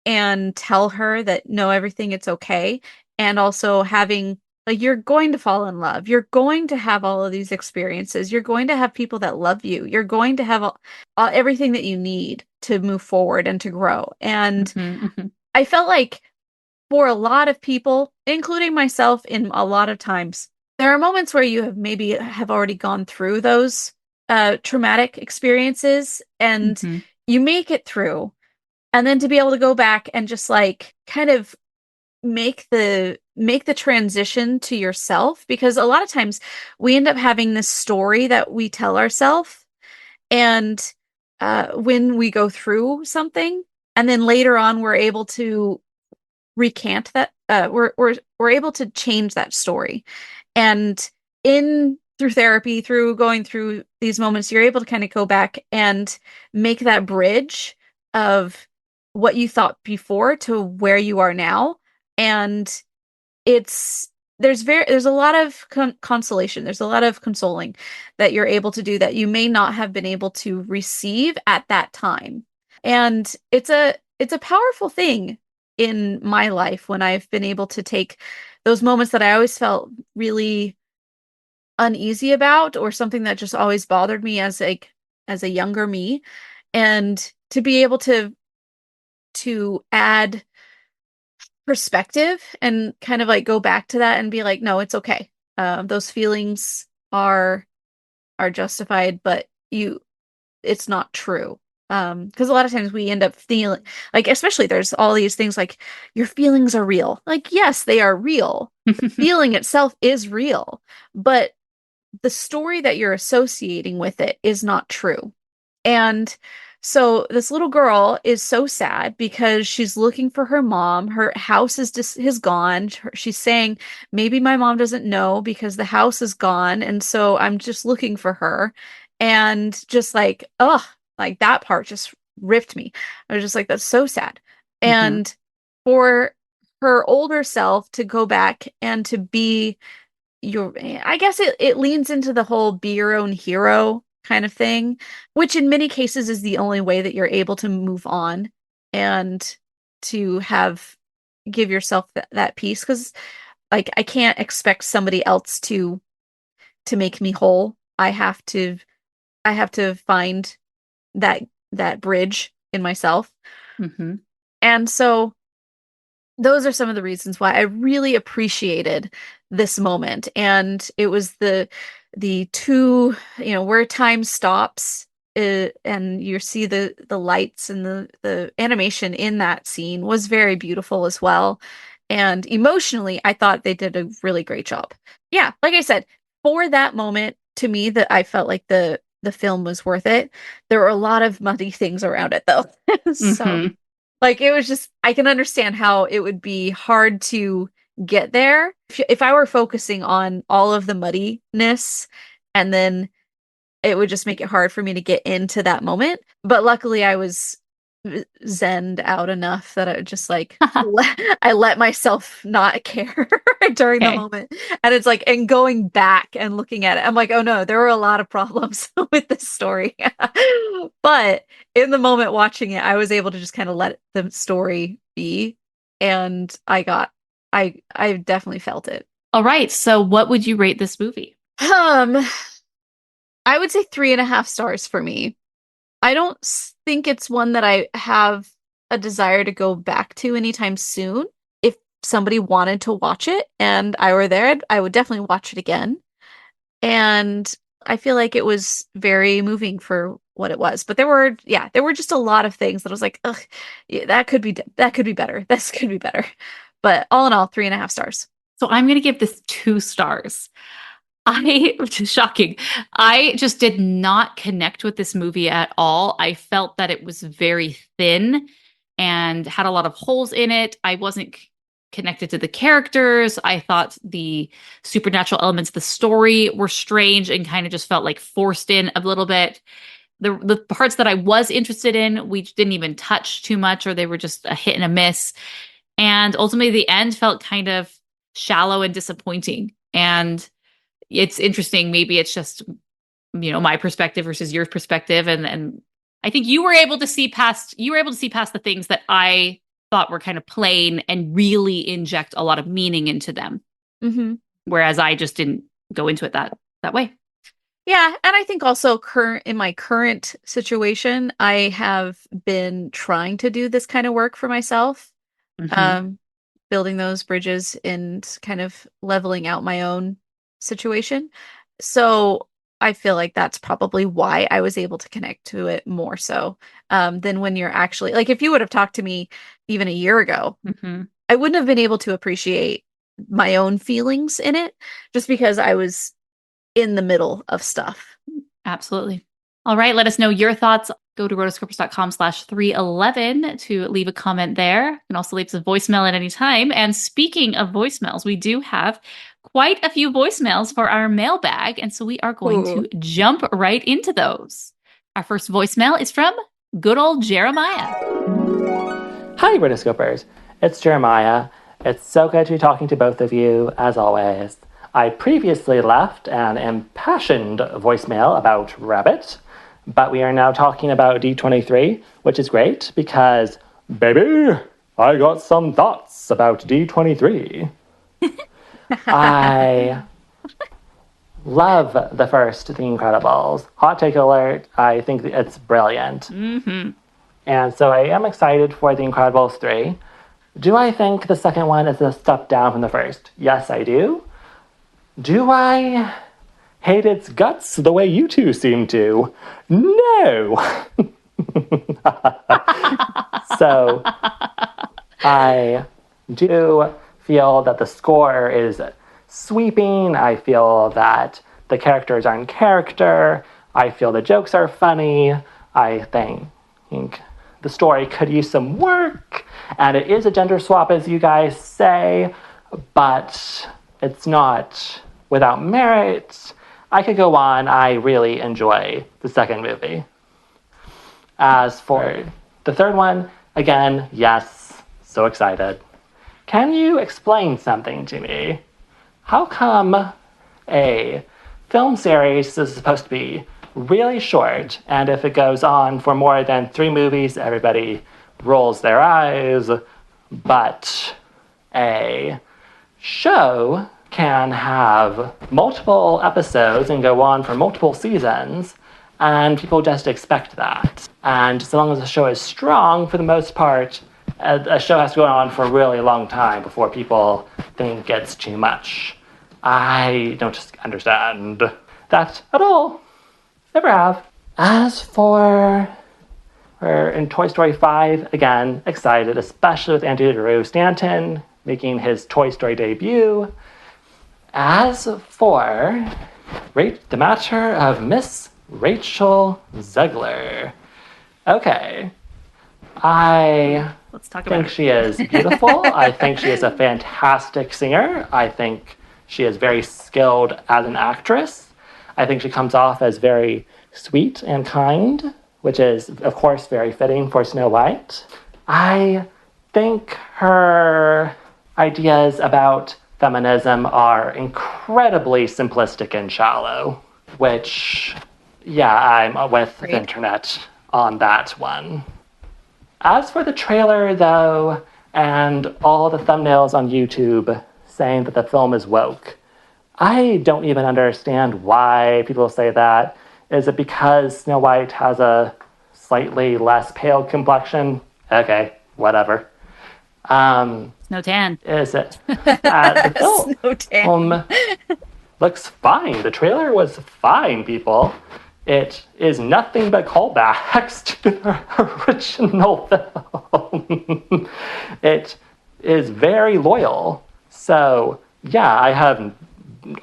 S5: and tell her that, no, everything, it's okay. And also having, like, you're going to fall in love. You're going to have all of these experiences. You're going to have people that love you. You're going to have everything that you need to move forward and to grow. And I felt like, for a lot of people, including myself, in a lot of times, there are moments where you have already gone through those traumatic experiences and you make it through. And then to be able to go back and just like kind of make the transition to yourself, because a lot of times we end up having this story that we tell ourselves, and when we go through something, and then later on we're able to recant that, we're able to change that story. And through therapy, through going through these moments, you're able to kind of go back and make that bridge of what you thought before to where you are now. And there's a lot of consolation. There's a lot of consoling that you're able to do that you may not have been able to receive at that time. And it's a powerful thing in my life when I've been able to take those moments that I always felt really uneasy about, or something that just always bothered me as a younger me, and to be able to add perspective and kind of like go back to that and be like, no, it's okay. Those feelings are justified, but it's not true. Because a lot of times we end up feeling like, especially there's all these things like your feelings are real. Like, yes, they are real. The feeling itself is real, but the story that you're associating with it is not true. And so this little girl is so sad because she's looking for her mom. Her house is gone. She's saying, maybe my mom doesn't know because the house is gone. And so I'm just looking for her. And just like, like that part just ripped me. I was just like, that's so sad. And for her older self to go back and to be I guess it leans into the whole be your own hero kind of thing, which in many cases is the only way that you're able to move on and to give yourself that peace. Because like, I can't expect somebody else to make me whole. I have to find that bridge in myself. And so those are some of the reasons why I really appreciated this moment. And it was the the two, where time stops, and you see the lights and the animation in that scene was very beautiful as well. And emotionally, I thought they did a really great job. Yeah, like I said, for that moment, to me, that I felt like the film was worth it. There were a lot of muddy things around it, though. So, like, it was just, I can understand how it would be hard to get there if I were focusing on all of the muddiness, and then it would just make it hard for me to get into that moment. But luckily I was zened out enough that I would just like I let myself not care during the moment. And it's like, and going back and looking at it, I'm like, oh no, there were a lot of problems with this story. But in the moment watching it, I was able to just kind of let the story be, and I definitely felt it.
S6: All right, so what would you rate this movie?
S5: I would say 3.5 stars for me. I don't think it's one that I have a desire to go back to anytime soon. If somebody wanted to watch it and I were there, I would definitely watch it again. And I feel like it was very moving for what it was. But there were just a lot of things that I was like, ugh, yeah, that could be better. This could be better. But all in all, 3.5 stars.
S6: So I'm going to give this 2 stars. Which is shocking. I just did not connect with this movie at all. I felt that it was very thin and had a lot of holes in it. I wasn't connected to the characters. I thought the supernatural elements of the story were strange and kind of just felt like forced in a little bit. The parts that I was interested in, we didn't even touch too much, or they were just a hit and a miss. And ultimately, the end felt kind of shallow and disappointing. And it's interesting. Maybe it's just, my perspective versus your perspective. And I think you were able to see past the things that I thought were kind of plain and really inject a lot of meaning into them.
S5: Mm-hmm.
S6: Whereas I just didn't go into it that way.
S5: Yeah. And I think also in my current situation, I have been trying to do this kind of work for myself.
S6: Mm-hmm.
S5: Building those bridges and kind of leveling out my own situation. So I feel like that's probably why I was able to connect to it more so than when you're actually, like, if you would have talked to me even a year ago, I wouldn't have been able to appreciate my own feelings in it, just because I was in the middle of stuff.
S6: Absolutely. All right. Let us know your thoughts. Go to rotoscopers.com/311 to leave a comment there. You can also leave us a voicemail at any time. And speaking of voicemails, we do have quite a few voicemails for our mailbag. And so we are going to jump right into those. Our first voicemail is from good old Jeremiah.
S12: Hi, Rotoscopers. It's Jeremiah. It's so good to be talking to both of you, as always. I previously left an impassioned voicemail about Rabbit, but we are now talking about D23, which is great because, baby, I got some thoughts about D23. I love the first The Incredibles. Hot take alert, I think it's brilliant.
S6: Mm-hmm.
S12: And so I am excited for The Incredibles 3. Do I think the second one is a step down from the first? Yes, I do. Do I hate its guts the way you two seem to? No! So, I do feel that the score is sweeping. I feel that the characters are in character. I feel the jokes are funny. I think the story could use some work. And it is a gender swap, as you guys say, but it's not without merit. I could go on. I really enjoy the second movie. As for the third one, again, yes, so excited. Can you explain something to me? How come a film series is supposed to be really short, and if it goes on for more than 3 movies, everybody rolls their eyes, but a show can have multiple episodes and go on for multiple seasons, and people just expect that. And so long as the show is strong, for the most part, a show has to go on for a really long time before people think it's too much. I don't just understand. that at all. Never have. As for in Toy Story 5, again, excited, especially with Andrew Drew Stanton making his Toy Story debut. As for the matter of Miss Rachel Zegler. Okay.
S6: Let's talk about
S12: think she is beautiful. I think she is a fantastic singer. I think she is very skilled as an actress. I think she comes off as very sweet and kind, which is, of course, very fitting for Snow White. I think her ideas about feminism are incredibly simplistic and shallow, which, yeah, I'm with the internet on that one. As for the trailer, though, and all the thumbnails on YouTube saying that the film is woke, I don't even understand why people say that. Is it because Snow White has a slightly less pale complexion? Okay, whatever.
S6: Snow tan.
S12: Is it? The
S3: Snow tan.
S12: Looks fine. The trailer was fine, people. It is nothing but callbacks to the original film. It is very loyal. So, yeah, I have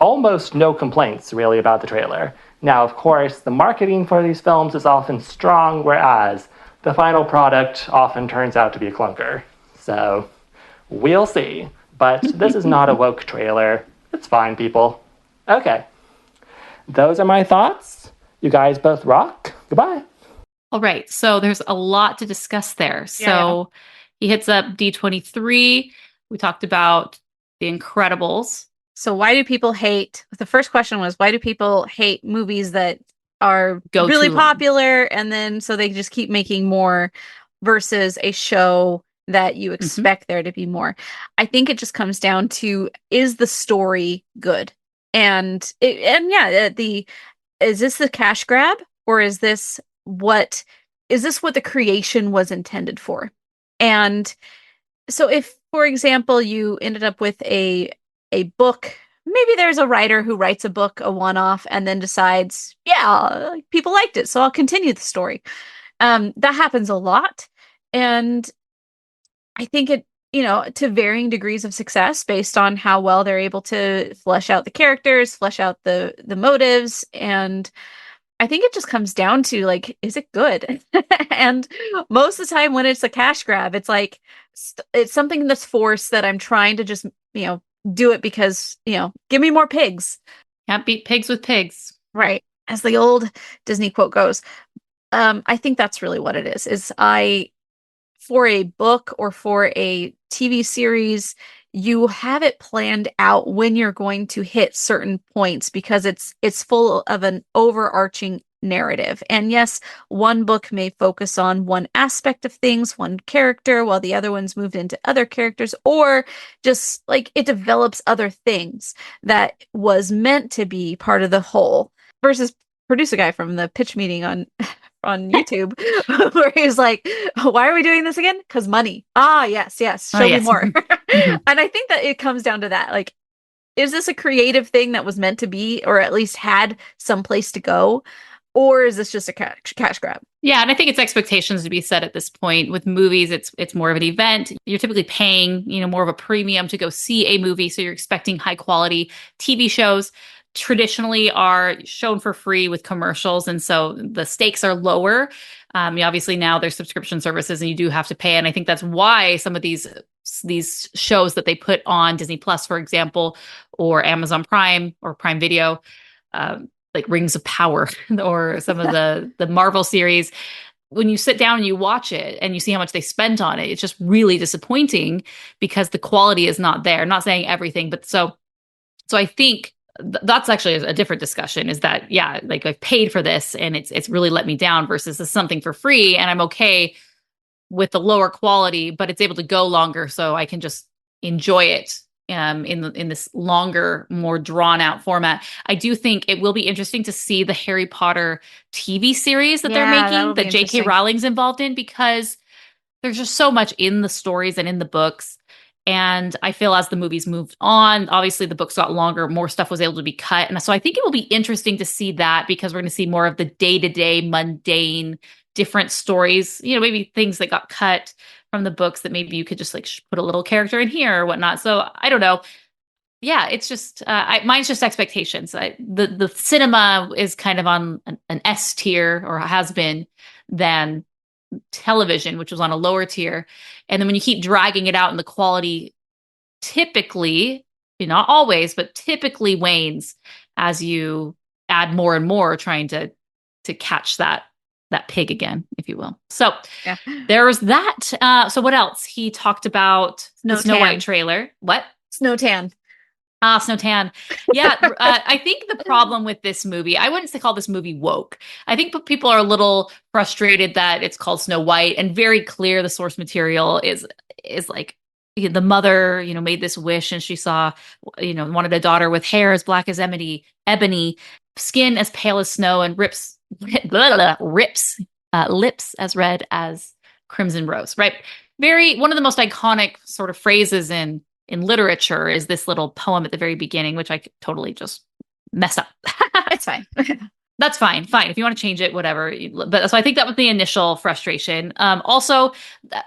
S12: almost no complaints, really, about the trailer. Now, of course, the marketing for these films is often strong, whereas the final product often turns out to be a clunker. So, we'll see. But this is not a woke trailer. It's fine, people. Okay. Those are my thoughts. You guys both rock. Goodbye.
S6: All right. So there's a lot to discuss there. So he hits up D23. We talked about The Incredibles.
S5: So why do people hate? The first question was, why do people hate movies that are really popular and then so they just keep making more versus a show that you expect there to be more? I think it just comes down to, is the story good? Is this the cash grab, or is this what the creation was intended for? And so if, for example, you ended up with a book, maybe there's a writer who writes a book, a one-off, and then decides, people liked it, so I'll continue the story. That happens a lot. And I think it, to varying degrees of success based on how well they're able to flesh out the characters, flesh out the motives. And I think it just comes down to, like, is it good? And most of the time when it's a cash grab, it's like, it's something that's forced that I'm trying to just, do it because, give me more pigs.
S6: Can't beat pigs with pigs.
S5: Right. As the old Disney quote goes. I think that's really what it is for a book or for a TV series, you have it planned out when you're going to hit certain points because it's full of an overarching narrative. And yes, one book may focus on one aspect of things, one character, while the other one's moved into other characters, or just like it develops other things that was meant to be part of the whole. Versus producer guy from the pitch meeting on YouTube where he's like, why are we doing this again? Because money. Yes. Show me more. And I think that it comes down to that. Like, is this a creative thing that was meant to be, or at least had some place to go? Or is this just a cash grab?
S6: Yeah, and I think it's expectations to be set at this point. With movies, it's more of an event. You're typically paying, more of a premium to go see a movie, so you're expecting high quality. TV shows traditionally are shown for free with commercials, and so the stakes are lower. Obviously now there's subscription services and you do have to pay, and I think that's why some of these shows that they put on Disney Plus, for example, or Amazon Prime or Prime Video, like Rings of Power or some of the Marvel series, when you sit down and you watch it and you see how much they spent on it, it's just really disappointing because the quality is not there. I'm not saying everything, but so I think that's actually a different discussion, is that, like I've paid for this and it's really let me down versus this something for free. And I'm okay with the lower quality, but it's able to go longer. So I can just enjoy it in this longer, more drawn out format. I do think it will be interesting to see the Harry Potter TV series that they're making, that J.K. Rowling's involved in, because there's just so much in the stories and in the books. And I feel as the movies moved on, obviously the books got longer, more stuff was able to be cut. And so I think it will be interesting to see that, because we're going to see more of the day-to-day mundane, different stories, maybe things that got cut from the books that maybe you could just like put a little character in here or whatnot. So I don't know. Yeah, it's just mine's just expectations. The cinema is kind of on an S tier, or has been, than television, which was on a lower tier. And then when you keep dragging it out, and the quality typically, not always, but typically wanes as you add more and more, trying to catch that pig again, if you will. So there's that. So what else? He talked about the Snow White trailer. What?
S5: Snowtan.
S6: Snowtan. Yeah. I think the problem with this movie, I wouldn't say call this movie woke. I think people are a little frustrated that it's called Snow White, and very clear the source material is like, the mother, made this wish, and she saw, wanted a daughter with hair as black as ebony, skin as pale as snow, and lips as red as crimson rose. Right. One of the most iconic sort of phrases in literature is this little poem at the very beginning, which I totally just messed up.
S5: It's fine.
S6: That's fine. Fine. If you want to change it, whatever. But so I think that was the initial frustration. Also,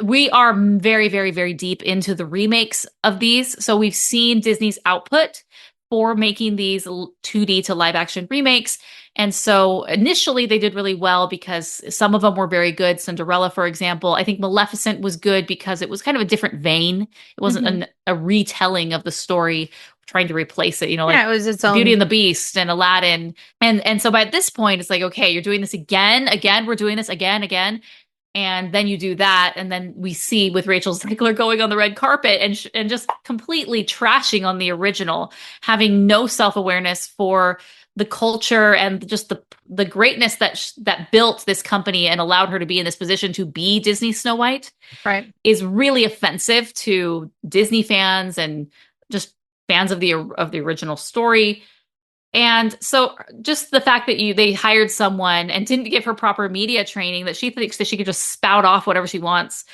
S6: we are very, very, very deep into the remakes of these. So we've seen Disney's output for making these 2D to live action remakes. And so initially they did really well because some of them were very good. Cinderella, for example. I think Maleficent was good because it was kind of a different vein. It wasn't a retelling of the story, trying to replace it, it was its own. Beauty and the Beast and Aladdin. And so by this point, it's like, okay, you're doing this again, we're doing this again. And then you do that. And then we see with Rachel Zegler going on the red carpet and just completely trashing on the original, having no self-awareness for the culture and just the greatness that built this company and allowed her to be in this position to be Disney Snow White,
S5: right,
S6: is really offensive to Disney fans and just fans of the original story. And so just the fact that they hired someone and didn't give her proper media training, that she thinks that she could just spout off whatever she wants,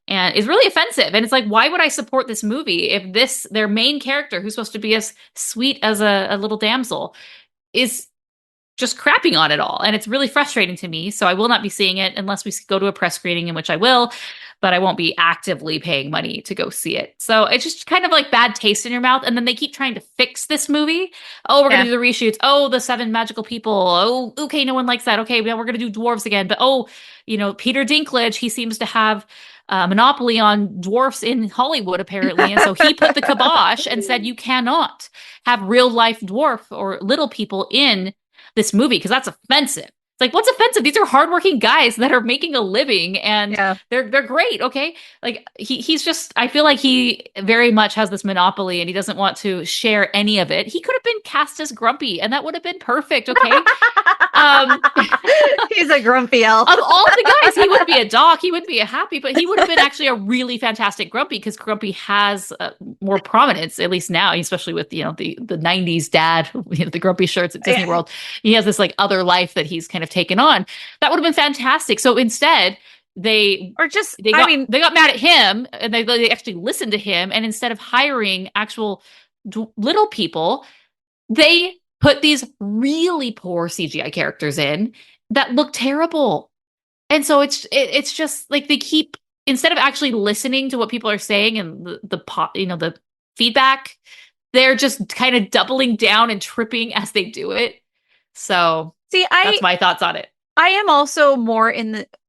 S6: and is really offensive. And it's like, why would I support this movie if their main character, who's supposed to be as sweet as a little damsel, is just crapping on it all? And it's really frustrating to me. So I will not be seeing it unless we go to a press screening, in which I will, but I won't be actively paying money to go see it. So it's just kind of like bad taste in your mouth. And then they keep trying to fix this movie. Oh, we're going to do the reshoots. Oh, the 7 magical people. Oh, okay, no one likes that. Okay, now we're going to do dwarves again. But Peter Dinklage, he seems to have a monopoly on dwarfs in Hollywood, apparently. And so he put the kibosh and said, you cannot have real life dwarf or little people in this movie, because that's offensive. It's like, what's offensive? These are hardworking guys that are making a living, and they're great. Okay. Like he's just, I feel like he very much has this monopoly and he doesn't want to share any of it. He could have been cast as Grumpy and that would have been perfect. Okay.
S5: He's a grumpy elf.
S6: Of all the guys, he wouldn't be a Doc, he wouldn't be a Happy, but he would have been actually a really fantastic Grumpy, because Grumpy has more prominence, at least now, especially with, the 90s dad, the Grumpy shirts at Disney World. He has this like other life that he's kind of taken on. That would have been fantastic. So instead, they got mad at him, and they actually listened to him. And instead of hiring actual little people, they put these really poor CGI characters in that look terrible. And so it's just like they keep, instead of actually listening to what people are saying and the feedback, they're just kind of doubling down and tripping as they do it. So that's my thoughts on it.
S5: I am also more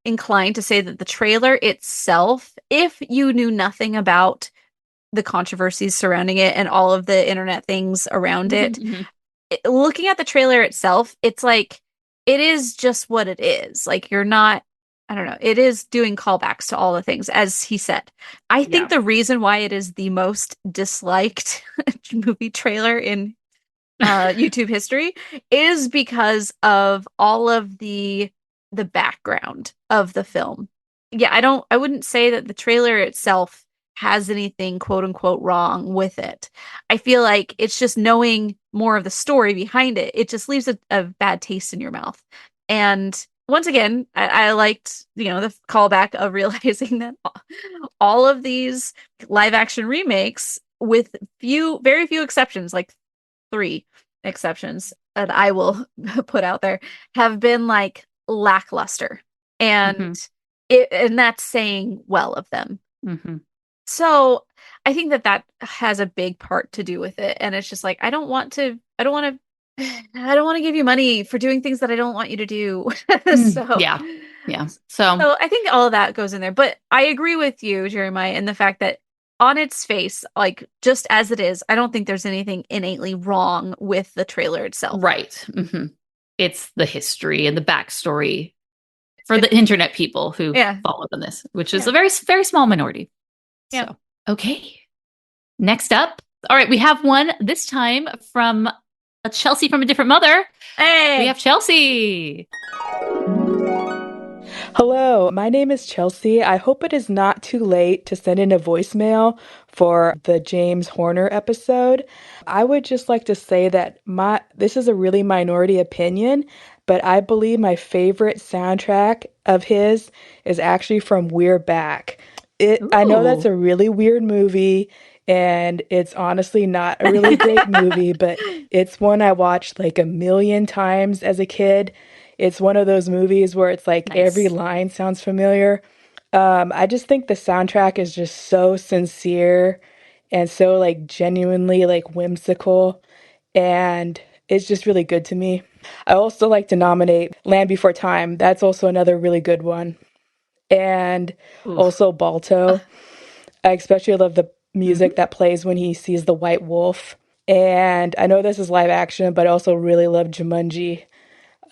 S5: inclined to say that the trailer itself, if you knew nothing about the controversies surrounding it and all of the internet things around it, looking at the trailer itself, it's like, it is just what it is. Like, you're not, I don't know, it is doing callbacks to all the things, as he said. I think the reason why it is the most disliked movie trailer in YouTube history is because of all of the background of the film. Yeah, I wouldn't say that the trailer itself has anything quote unquote wrong with it. I feel like it's just knowing more of the story behind it. It just leaves a bad taste in your mouth. And once again, I liked, the callback of realizing that all of these live action remakes, with very few exceptions, like 3 exceptions that I will put out there, have been like lackluster. And and that's saying well of them. So I think that has a big part to do with it. And it's just like, I don't want to give you money for doing things that I don't want you to do. So
S6: yeah.
S5: So I think all of that goes in there. But I agree with you, Jeremiah, in the fact that on its face, like just as it is, I don't think there's anything innately wrong with the trailer itself.
S6: Right. It's the history and the backstory for the internet people who follow on this, which is a very, very small minority. Yeah. So, okay. Next up. All right. We have one this time from a Chelsea from a different mother.
S5: Hey,
S6: we have Chelsea.
S13: Hello, my name is Chelsea. I hope it is not too late to send in a voicemail for the James Horner episode. I would just like to say that this is a really minority opinion, but I believe my favorite soundtrack of his is actually from We're Back. I know that's a really weird movie, and it's honestly not a really great movie, but it's one I watched like a million times as a kid. It's one of those movies where it's like every line sounds familiar. I just think the soundtrack is just so sincere and so like genuinely like whimsical, and it's just really good to me. I also like to nominate Land Before Time. That's also another really good one. And also Balto. I especially love the music that plays when he sees the white wolf. And I know this is live action, but I also really love Jumanji.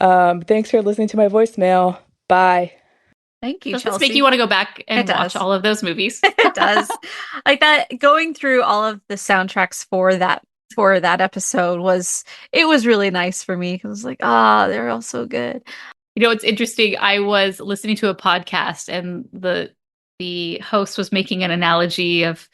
S13: Thanks for listening to my voicemail. Bye.
S5: Thank you,
S6: Does
S5: Chelsea.
S6: this make you want to go back and watch all of those movies?
S5: It does. Like that, going through all of the soundtracks for that episode was really nice for me. It was like, they're all so good.
S6: It's interesting. I was listening to a podcast and the host was making an analogy of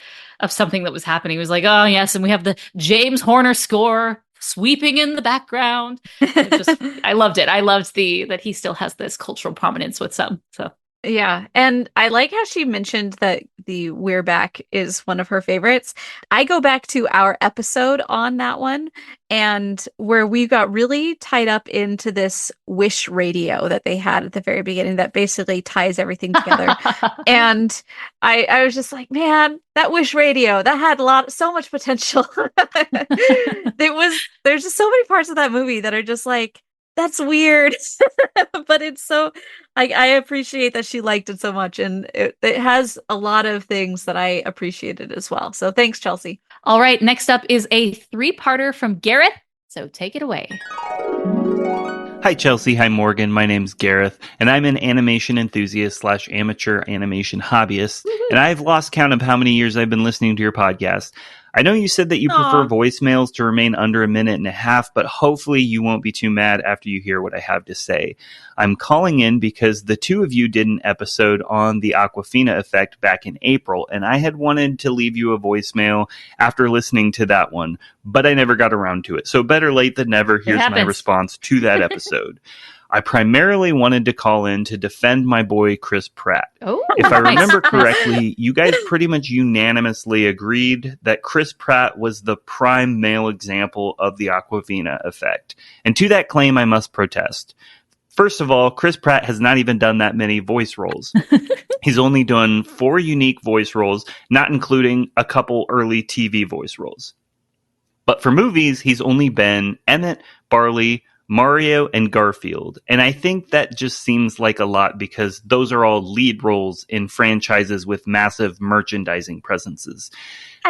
S6: something that was happening. He was like, oh yes, and we have the James Horner score sweeping in the background. I loved it. I loved that he still has this cultural prominence with some. So
S5: yeah, and I like how she mentioned that the We're Back is one of her favorites. I go back to our episode on that one, and where we got really tied up into this Wish radio that they had at the very beginning that basically ties everything together. And I was just like, man, that Wish radio, that had so much potential. There's just so many parts of that movie that are just like, that's weird. But it's so, I appreciate that she liked it so much, and it has a lot of things that I appreciated as well. So thanks, Chelsea.
S6: All right, next up is a 3-parter from Gareth. So take it away.
S14: Hi, Chelsea. Hi, Morgan. My name's Gareth, and I'm an animation enthusiast / amateur animation hobbyist, and I've lost count of how many years I've been listening to your podcast. I know you said that you prefer voicemails to remain under a minute and a half, but hopefully you won't be too mad after you hear what I have to say. I'm calling in because the two of you did an episode on the Awkwafina effect back in April, and I had wanted to leave you a voicemail after listening to that one, but I never got around to it. So better late than never. Here's my response to that episode. I primarily wanted to call in to defend my boy, Chris Pratt. If I remember correctly, you guys pretty much unanimously agreed that Chris Pratt was the prime male example of the Awkwafina effect. And to that claim, I must protest. First of all, Chris Pratt has not even done that many voice roles. He's only done 4 unique voice roles, not including a couple early TV voice roles. But for movies, he's only been Emmett, Barley, Mario, and Garfield. And I think that just seems like a lot because those are all lead roles in franchises with massive merchandising presences.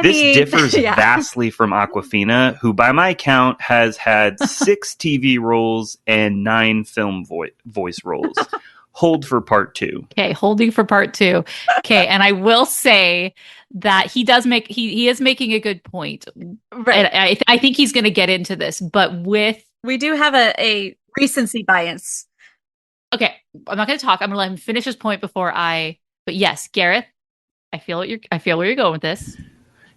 S14: This differs vastly from Awkwafina, who by my count has had 6 TV roles and 9 film voice roles. Hold for part 2.
S6: Okay, holding for part 2. Okay, and I will say that he is making a good point. Right. And I think he's going to get into this, but
S5: we do have a recency bias.
S6: Okay, I'm not going to talk. I'm going to let him finish his point but yes, Gareth, I feel where you're going with this.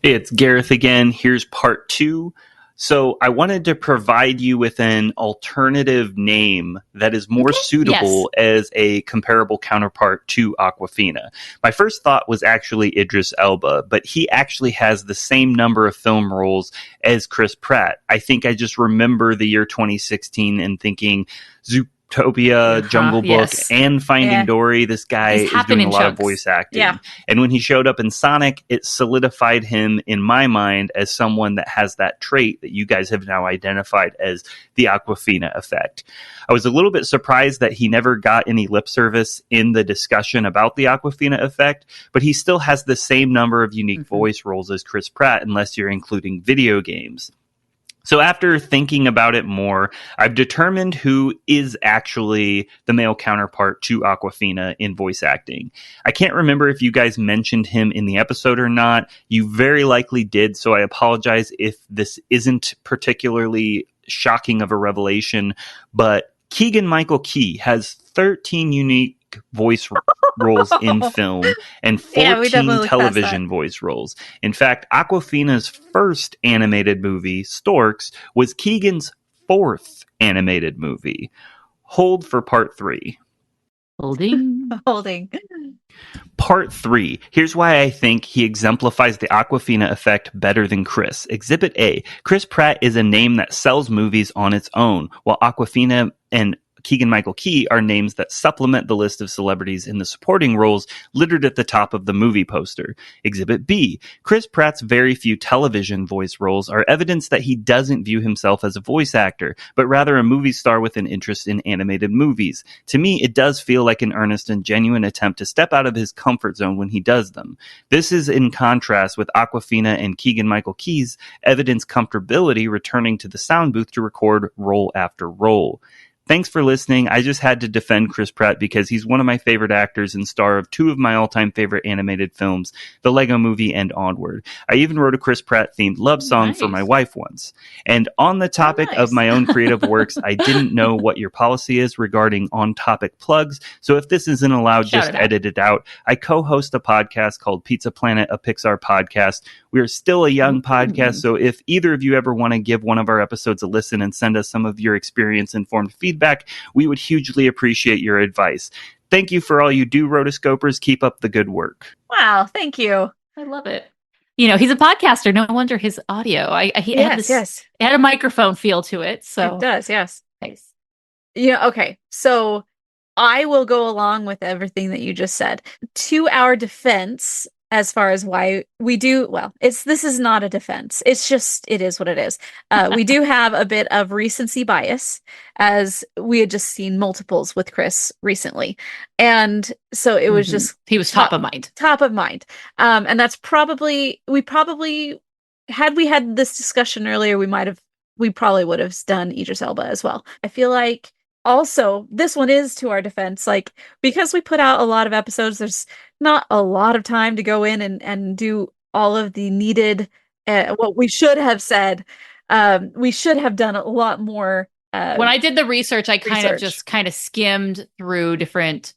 S14: Hey, it's Gareth again. Here's part 2. So I wanted to provide you with an alternative name that is more suitable as a comparable counterpart to Awkwafina. My first thought was actually Idris Elba, but he actually has the same number of film roles as Chris Pratt. I think I just remember the year 2016 and thinking Zootopia, Jungle Book, and Finding Dory. This guy is doing a lot of voice acting. Yeah. And when he showed up in Sonic, it solidified him in my mind as someone that has that trait that you guys have now identified as the Awkwafina effect. I was a little bit surprised that he never got any lip service in the discussion about the Awkwafina effect, but he still has the same number of unique voice roles as Chris Pratt, unless you're including video games. So after thinking about it more, I've determined who is actually the male counterpart to Awkwafina in voice acting. I can't remember if you guys mentioned him in the episode or not. You very likely did, so I apologize if this isn't particularly shocking of a revelation, but Keegan-Michael Key has 13 unique voice roles in film and 14 television voice roles. In fact, Awkwafina's first animated movie, Storks, was Keegan's fourth animated movie. Hold for part 3.
S5: Holding.
S14: Part 3. Here's why I think he exemplifies the Awkwafina effect better than Chris. Exhibit A. Chris Pratt is a name that sells movies on its own, while Awkwafina and Keegan-Michael Key are names that supplement the list of celebrities in the supporting roles littered at the top of the movie poster. Exhibit B. Chris Pratt's very few television voice roles are evidence that he doesn't view himself as a voice actor, but rather a movie star with an interest in animated movies. To me, it does feel like an earnest and genuine attempt to step out of his comfort zone when he does them. This is in contrast with Awkwafina and Keegan-Michael Key's evidence comfortability returning to the sound booth to record role after role. Thanks for listening. I just had to defend Chris Pratt because he's one of my favorite actors and star of 2 of my all-time favorite animated films, The Lego Movie and Onward. I even wrote a Chris Pratt-themed love song for my wife once. And on the topic of my own creative works, I didn't know what your policy is regarding on-topic plugs, so if this isn't allowed, just edit it out. I co-host a podcast called Pizza Planet, a Pixar podcast. We are still a young podcast, so if either of you ever want to give one of our episodes a listen and send us some of your experience-informed feedback, we would hugely appreciate your advice. Thank you for all you do, Rotoscopers. Keep up the good work.
S5: Wow, thank you.
S6: I love it. You know, he's a podcaster. No wonder his audio. He had it had a microphone feel to it. So
S5: it does, yes.
S6: Nice.
S5: Yeah, okay. So I will go along with everything that you just said. To our defense, as far as why we do, this is not a defense. It's just, it is what it is. We do have a bit of recency bias, as we had just seen multiples with Chris recently. And so it was just...
S6: He was top of mind.
S5: Top of mind. And that's probably, had we had this discussion earlier, we probably would have done Idris Elba as well. I feel like also, this one is to our defense, like, because we put out a lot of episodes, there's not a lot of time to go in and do all of the needed, what we should have said. We should have done a lot more.
S6: When I did the research, I kind of skimmed through different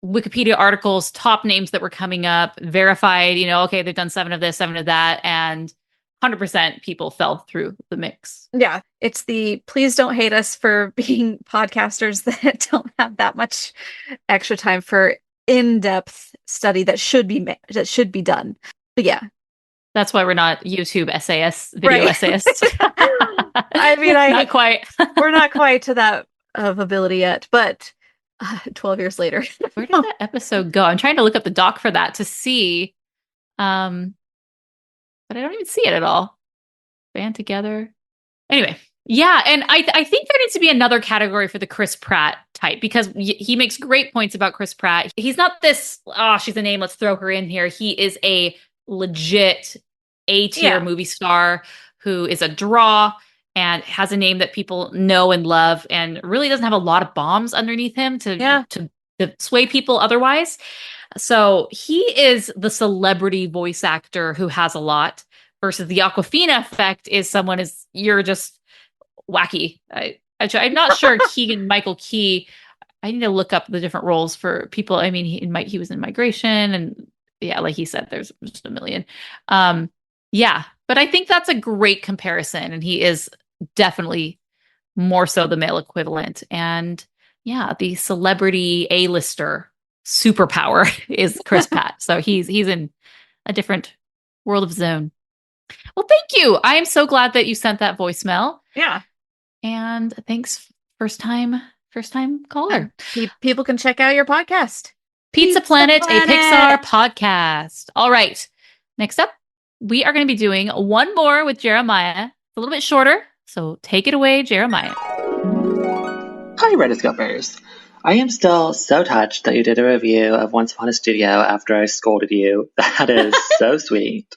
S6: Wikipedia articles, top names that were coming up, verified, okay, they've done 7 of this, 7 of that, and 100% people fell through the mix.
S5: Yeah, it's the please don't hate us for being podcasters that don't have that much extra time for in-depth study that should be done. But yeah,
S6: that's why we're not YouTube video essayists.
S5: I mean,
S6: not quite.
S5: We're not quite to that of ability yet, but 12 years later.
S6: Where did that episode go? I'm trying to look up the doc for that to see. But I don't even see it at all. Band together. Anyway, yeah, and I think there needs to be another category for the Chris Pratt type, because he makes great points about Chris Pratt. He's not this, she's a name, let's throw her in here. He is a legit A-tier movie star who is a draw and has a name that people know and love, and really doesn't have a lot of bombs underneath him to sway people otherwise. So he is the celebrity voice actor who has a lot, versus the Awkwafina effect is someone you're just wacky. I'm not sure Keegan-Michael Key. I need to look up the different roles for people. I mean, he was in Migration, and like he said, there's just a million. But I think that's a great comparison. And he is definitely more so the male equivalent. And yeah, the celebrity A-lister superpower is Chris Pratt. So he's in a different world of his own. Well, thank you. I am so glad that you sent that voicemail.
S5: Yeah.
S6: And thanks, first time caller.
S5: People can check out your podcast.
S6: Pizza Planet, a Pixar podcast. All right. Next up, we are going to be doing one more with Jeremiah. It's a little bit shorter, so take it away, Jeremiah.
S15: Hi, Rotoscopers. I am still so touched that you did a review of Once Upon a Studio after I scolded you. That is so sweet.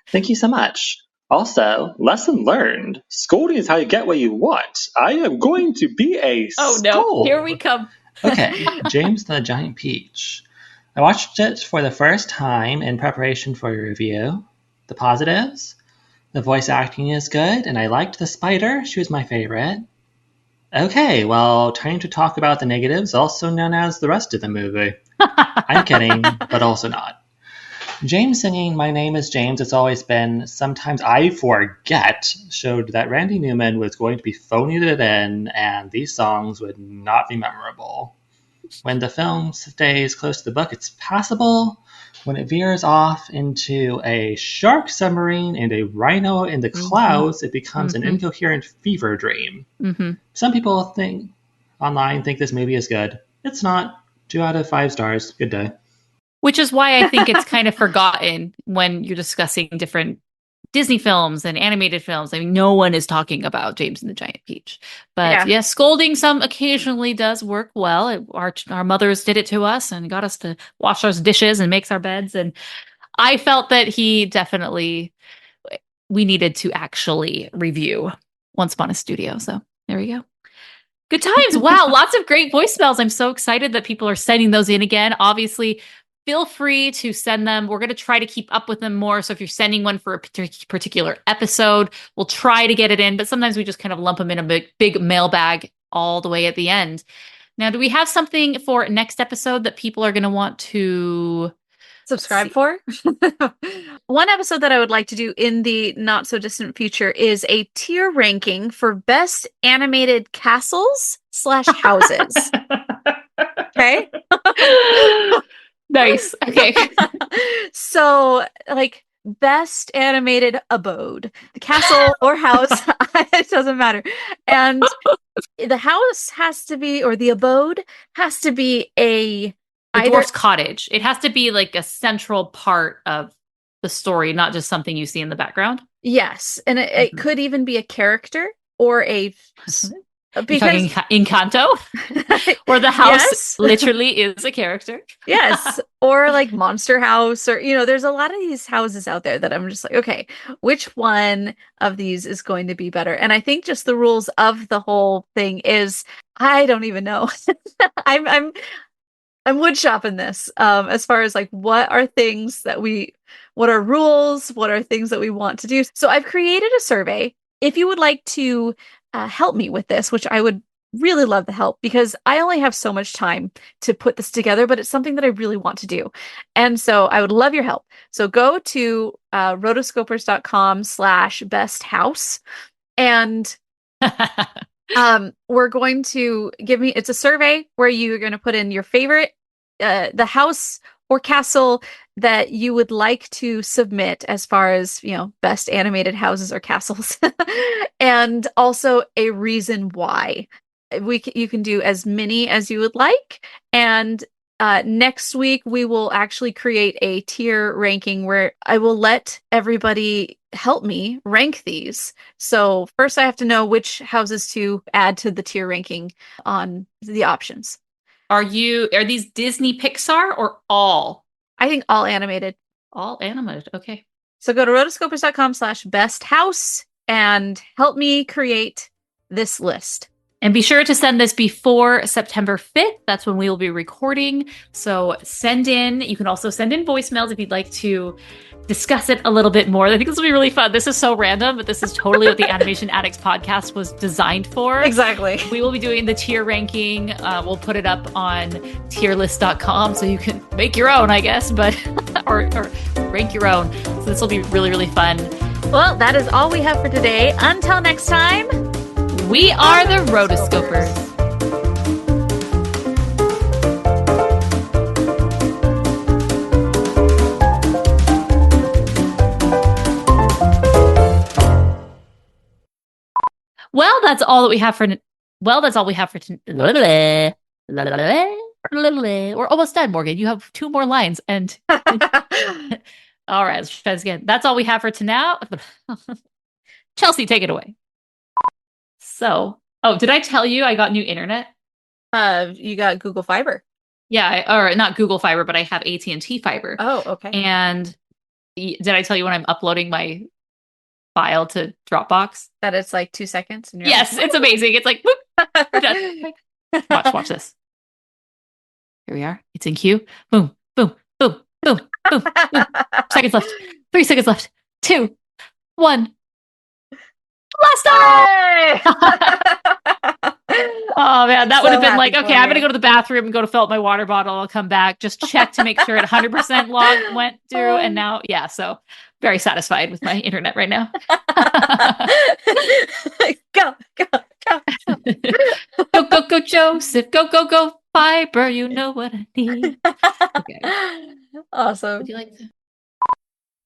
S15: Thank you so much. Also, lesson learned. Scolding is how you get what you want. I am going to be a
S6: Oh no,
S15: scold.
S6: here we come.
S15: Okay, James the Giant Peach. I watched it for the first time in preparation for your review. The positives? The voice acting is good, and I liked the spider. She was my favorite. Okay, well, turning to talk about the negatives, also known as the rest of the movie. I'm kidding, but also not. James singing My Name is James, It's Always Been, Sometimes I Forget, showed that Randy Newman was going to be phoning it in, and these songs would not be memorable. When the film stays close to the book, it's passable. When it veers off into a shark submarine and a rhino in the clouds, it becomes an incoherent fever dream. Some people online think this movie is good. It's not. 2 out of 5 stars. Good day.
S6: Which is why I think it's kind of forgotten when you're discussing different Disney films and animated films. I mean, no one is talking about James and the Giant Peach. But yeah, scolding some occasionally does work well. Our mothers did it to us and got us to wash our dishes and make our beds. And I felt that we needed to actually review Once Upon a Studio. So there we go. Good times. Wow. Lots of great voicemails. I'm so excited that people are sending those in again. Obviously, feel free to send them. We're going to try to keep up with them more. So if you're sending one for a particular episode, we'll try to get it in. But sometimes we just kind of lump them in a big mailbag all the way at the end. Now, do we have something for next episode that people are going to want to
S5: subscribe for? One episode that I would like to do in the not so distant future is a tier ranking for best animated castles/houses. Okay.
S6: Nice. Okay.
S5: So, like, best animated abode, the castle or house, it doesn't matter. And the house has to be, or the abode has to be a
S6: dwarf's cottage. It has to be like a central part of the story, not just something you see in the background.
S5: Yes. And it could even be a character or a...
S6: Because Encanto, where the house literally is a character.
S5: Yes. Or like Monster House, or, there's a lot of these houses out there that I'm just like, okay, which one of these is going to be better? And I think just the rules of the whole thing is, I don't even know. I'm wood shopping this as far as like, what are rules? What are things that we want to do? So I've created a survey. If you would like to help me with this, which I would really love the help, because I only have so much time to put this together, but it's something that I really want to do. And so I would love your help. So go to rotoscopers.com/best house. And we're going to it's a survey where you're going to put in your favorite, the house or castle that you would like to submit as far as, best animated houses or castles. And also a reason why. You can do as many as you would like. And next week, we will actually create a tier ranking where I will let everybody help me rank these. So first I have to know which houses to add to the tier ranking on the options.
S6: Are these Disney Pixar or all?
S5: I think all animated.
S6: All animated. Okay.
S5: So go to rotoscopers.com/best house and help me create this list.
S6: And be sure to send this before September 5th. That's when we will be recording. So you can also send in voicemails if you'd like to discuss it a little bit more. I think this will be really fun. This is so random, but this is totally what the Animation Addicts podcast was designed for.
S5: Exactly.
S6: We will be doing the tier ranking. We'll put it up on tierlist.com so you can make your own, I guess, but or rank your own. So this will be really, really fun.
S5: Well, that is all we have for today. Until next time,
S6: we are the Rotoscopers. Well, that's all that we have for. Well, that's all we have for. We're almost done, Morgan. You have 2 more lines, and all right, let's try this again. That's all we have for tonight. Chelsea, take it away. So, did I tell you I got new internet?
S5: You got Google Fiber.
S6: Yeah, or not Google Fiber, but I have AT&T Fiber.
S5: Oh, okay.
S6: And did I tell you when I'm uploading my file to Dropbox
S5: that it's like 2 seconds? And
S6: yes, it's amazing. It's like, watch this. Here we are. It's in queue. Boom, boom, boom, boom, boom, boom. Seconds left. 3 seconds left. 2, 1. Blast off! Oh man, that would have been like, okay, I'm gonna go to the bathroom and go to fill up my water bottle. I'll come back, just check to make sure it 100% log went through. And now, yeah, so very satisfied with my internet right now.
S5: Go,
S6: Joseph. Go, fiber. You know what I need. Okay.
S5: Awesome.
S6: Would you like to?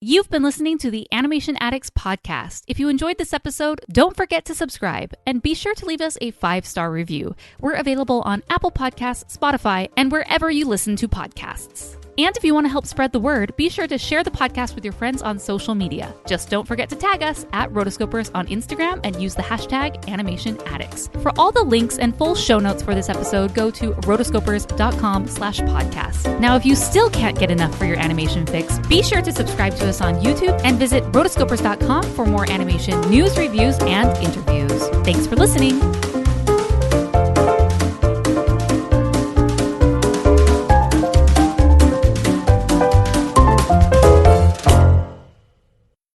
S6: You've been listening to the Animation Addicts Podcast. If you enjoyed this episode, don't forget to subscribe and be sure to leave us a 5-star review. We're available on Apple Podcasts, Spotify, and wherever you listen to podcasts. And if you want to help spread the word, be sure to share the podcast with your friends on social media. Just don't forget to tag us at Rotoscopers on Instagram and use the hashtag Animation Addicts. For all the links and full show notes for this episode, go to rotoscopers.com/podcast. Now, if you still can't get enough for your animation fix, be sure to subscribe to us on YouTube and visit rotoscopers.com for more animation news, reviews, and interviews. Thanks for listening.